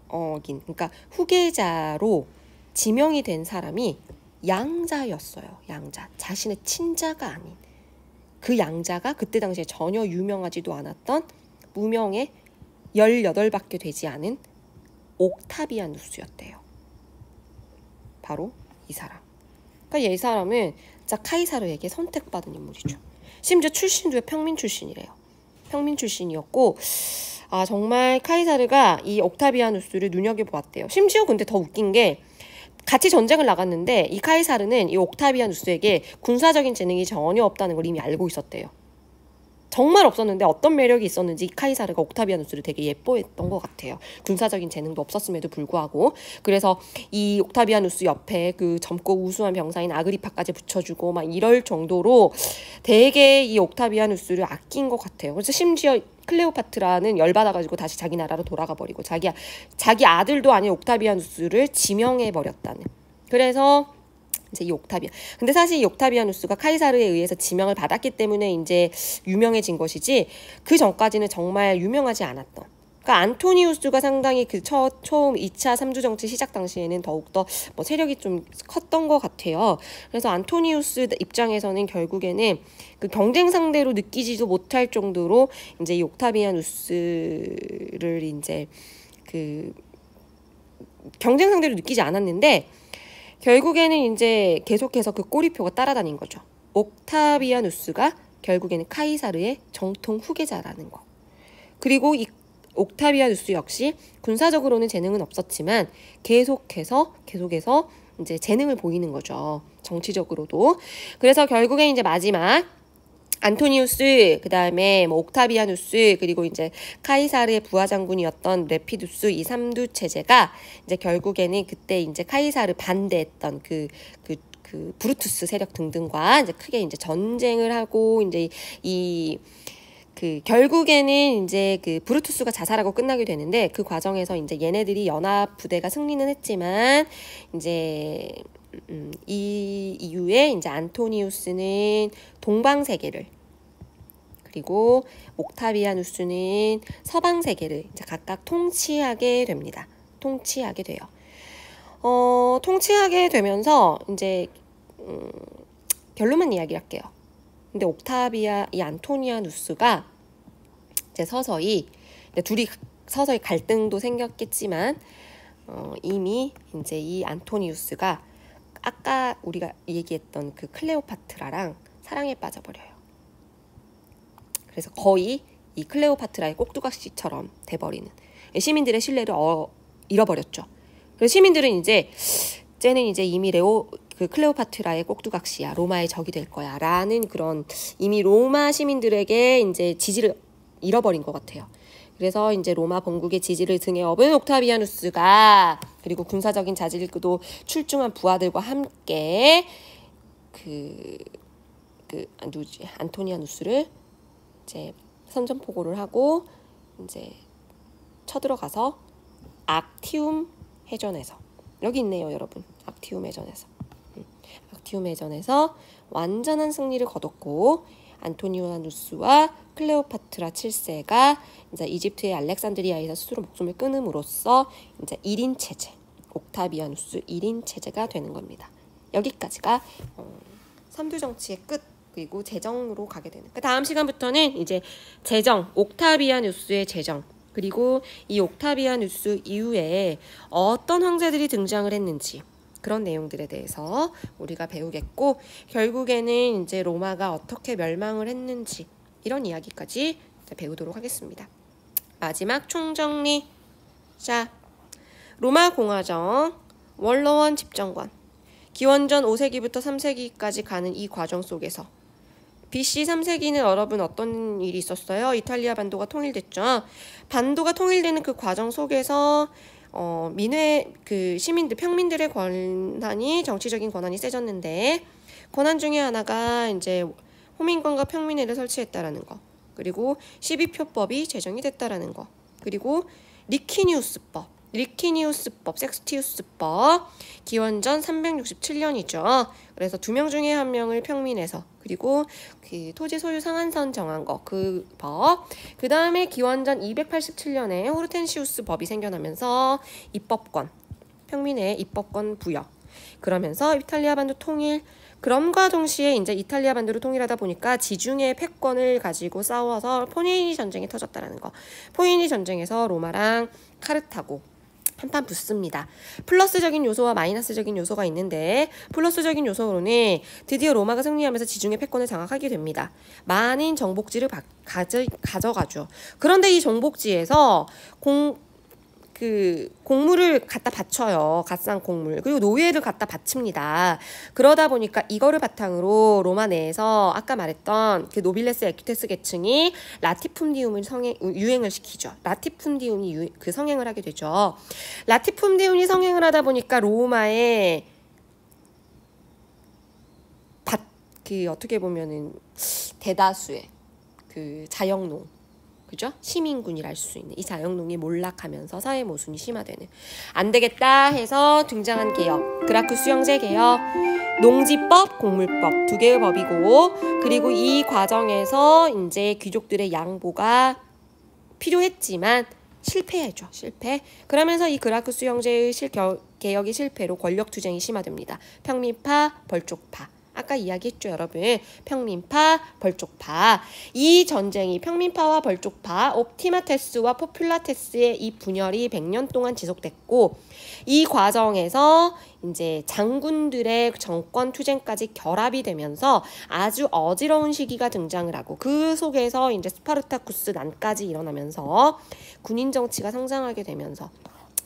그러니까 후계자로 지명이 된 사람이 양자였어요. 양자. 자신의 친자가 아닌. 그 양자가 그때 당시에 전혀 유명하지도 않았던 무명의 18밖에 되지 않은 옥타비아누스였대요. 바로 이 사람. 그러니까 이 사람은 진짜 카이사르에게 선택받은 인물이죠. 심지어 출신도 평민 출신이래요. 평민 출신이었고, 아 정말 카이사르가 이 옥타비아누스를 눈여겨보았대요. 심지어 근데 더 웃긴 게, 같이 전쟁을 나갔는데 이 카이사르는 이 옥타비아누스에게 군사적인 재능이 전혀 없다는 걸 이미 알고 있었대요. 정말 없었는데 어떤 매력이 있었는지 카이사르가 옥타비아누스를 되게 예뻐했던 것 같아요. 군사적인 재능도 없었음에도 불구하고. 그래서 이 옥타비아누스 옆에 그 젊고 우수한 병사인 아그리파까지 붙여주고 막 이럴 정도로 되게 이 옥타비아누스를 아낀 것 같아요. 그래서 심지어 클레오파트라는 열받아가지고 다시 자기 나라로 돌아가 버리고 자기 아들도 아닌 옥타비아누스를 지명해 버렸다는. 그래서 이제 이 옥타비아. 근데 사실 이 옥타비아누스가 카이사르에 의해서 지명을 받았기 때문에 이제 유명해진 것이지, 그 전까지는 정말 유명하지 않았던. 그러니까 안토니우스가 상당히 그 처음 2차 3주 정치 시작 당시에는 더욱더 뭐 세력이 좀 컸던 것 같아요. 그래서 안토니우스 입장에서는 결국에는 그 경쟁 상대로 느끼지도 못할 정도로 이제 이 옥타비아누스를 이제 그 경쟁 상대로 느끼지 않았는데, 결국에는 이제 계속해서 그 꼬리표가 따라다닌 거죠. 옥타비아누스가 결국에는 카이사르의 정통 후계자라는 거. 그리고 이 옥타비아누스 역시 군사적으로는 재능은 없었지만 계속해서 이제 재능을 보이는 거죠. 정치적으로도. 그래서 결국에 이제 마지막 안토니우스, 그 다음에 뭐 옥타비아누스, 그리고 이제 카이사르의 부하장군이었던 레피두스, 이 3두 체제가 이제 결국에는 그때 이제 카이사르 반대했던 그 브루투스 세력 등등과 이제 크게 이제 전쟁을 하고, 이제 결국에는 이제 그 브루투스가 자살하고 끝나게 되는데, 그 과정에서 이제 얘네들이 연합 부대가 승리는 했지만, 이제 이 이후에 이제 안토니우스는 동방 세계를, 그리고 옥타비아누스는 서방 세계를 이제 각각 통치하게 됩니다. 통치하게 돼요. 통치하게 되면서 이제 결론만 이야기할게요. 근데 이 안토니아누스가 이제 둘이 서서히 갈등도 생겼겠지만 이미 그랬더니 이제 이 안토니우스가 아까 우리가 얘기했던 그 클레오파트라랑 사랑에 빠져버려요. 그래서 거의 이 클레오파트라의 꼭두각시처럼 돼버리는, 시민들의 신뢰를 잃어버렸죠. 그래서 시민들은 이제 쟤는 이제 이미 그 클레오파트라의 꼭두각시야, 로마의 적이 될 거야 라는 그런, 이미 로마 시민들에게 이제 지지를 잃어버린 것 같아요. 그래서 이제 로마 본국의 지지를 등에 업은 옥타비아누스가, 그리고 군사적인 자질도 출중한 부하들과 함께 안토니아누스를 이제 선전포고를 하고 이제 쳐들어가서 악티움 해전에서, 여기 있네요 여러분, 악티움 해전에서 완전한 승리를 거뒀고, 안토니아누스와 클레오파트라 7세가 이제 이집트의 알렉산드리아에서 스스로 목숨을 끊음으로써 이제 1인 체제, 옥타비아누스 1인 체제가 되는 겁니다. 여기까지가 삼두 정치의 끝, 그리고 재정으로 가게 되는. 그 다음 시간부터는 이제 재정, 옥타비아누스의 재정, 그리고 이 옥타비아누스 이후에 어떤 황제들이 등장을 했는지, 그런 내용들에 대해서 우리가 배우겠고, 결국에는 이제 로마가 어떻게 멸망을 했는지, 이런 이야기까지 배우도록 하겠습니다. 마지막 총정리. 자, 로마 공화정, 원로원 집정관, 기원전 5세기부터 3세기까지 가는 이 과정 속에서 BC 3세기는 여러분 어떤 일이 있었어요? 이탈리아 반도가 통일됐죠. 반도가 통일되는 그 과정 속에서 그 시민들, 평민들의 권한이, 정치적인 권한이 세졌는데, 권한 중에 하나가 이제 호민권과 평민회를 설치했다라는 거, 그리고 12표법이 제정이 됐다라는 거, 그리고 리키니우스법, 섹스티우스법, 기원전 367년이죠. 그래서 2명 중에 1명을 평민해서, 그리고 그 토지 소유 상한선 정한 거, 그 법. 그 다음에 기원전 287년에 호르텐시우스 법이 생겨나면서 입법권, 평민의 입법권 부여. 그러면서 이탈리아 반도 통일. 그럼과 동시에 이제 이탈리아 반도를 통일하다 보니까 지중해 패권을 가지고 싸워서 포니니 전쟁이 터졌다라는 거. 포니니 전쟁에서 로마랑 카르타고 한판 붙습니다. 플러스적인 요소와 마이너스적인 요소가 있는데, 플러스적인 요소로는 드디어 로마가 승리하면서 지중해 패권을 장악하게 됩니다. 많은 정복지를 가져가죠. 그런데 이 정복지에서 공물을 갖다 바쳐요. 갓산 공물. 그리고 노예를 갖다 바칩니다. 그러다 보니까 이거를 바탕으로 로마 내에서 아까 말했던 그 노빌레스 에퀴테스 계층이 라티푼디움을 유행을 시키죠. 라티푼디움이 그 성행을 하게 되죠. 라티푼디움이 성행을 하다 보니까 로마의 어떻게 보면은 대다수의 그 자영농, 그죠? 시민군이라 할 수 있는 이 자영농이 몰락하면서 사회 모순이 심화되는, 안 되겠다 해서 등장한 개혁, 그라쿠스 형제 개혁, 농지법, 공물법 2개의 법이고, 그리고 이 과정에서 이제 귀족들의 양보가 필요했지만 실패했죠. 실패. 그러면서 이 그라쿠스 형제의 개혁이 실패로 권력 투쟁이 심화됩니다. 평민파, 벌족파. 아까 이야기했죠, 여러분. 평민파, 벌족파. 이 전쟁이 평민파와 벌족파, 옵티마테스와 포퓰라테스의 이 분열이 100년 동안 지속됐고, 이 과정에서 이제 장군들의 정권 투쟁까지 결합이 되면서 아주 어지러운 시기가 등장을 하고, 그 속에서 이제 스파르타쿠스 난까지 일어나면서 군인 정치가 성장하게 되면서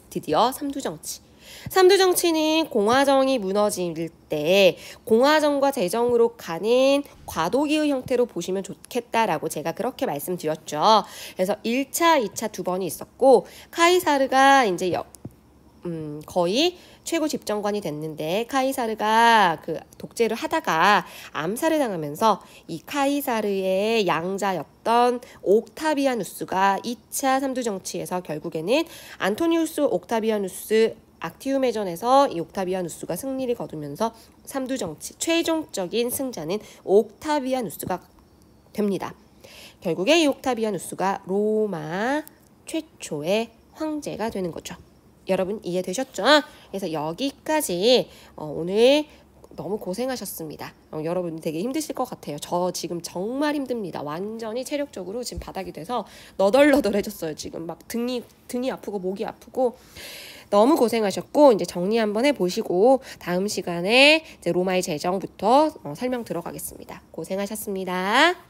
드디어 삼두정치. 삼두정치는 공화정이 무너질 때 공화정과 재정으로 가는 과도기의 형태로 보시면 좋겠다라고 제가 그렇게 말씀드렸죠. 그래서 1차, 2차 2번이 있었고, 카이사르가 이제 거의 최고 집정관이 됐는데, 카이사르가 그 독재를 하다가 암살을 당하면서 이 카이사르의 양자였던 옥타비아누스가 2차 삼두정치에서 결국에는 안토니우스 옥타비아누스 악티움 해전에서 이 옥타비아누스가 승리를 거두면서 삼두정치 최종적인 승자는 옥타비아누스가 됩니다. 결국에 이 옥타비아누스가 로마 최초의 황제가 되는 거죠. 여러분 이해되셨죠? 그래서 여기까지 오늘 너무 고생하셨습니다. 여러분 되게 힘드실 것 같아요. 저 지금 정말 힘듭니다. 완전히 체력적으로 지금 바닥이 돼서 너덜너덜해졌어요. 지금 막 등이 아프고 목이 아프고, 너무 고생하셨고 이제 정리 한번 해보시고 다음 시간에 이제 로마의 재정부터 설명 들어가겠습니다. 고생하셨습니다.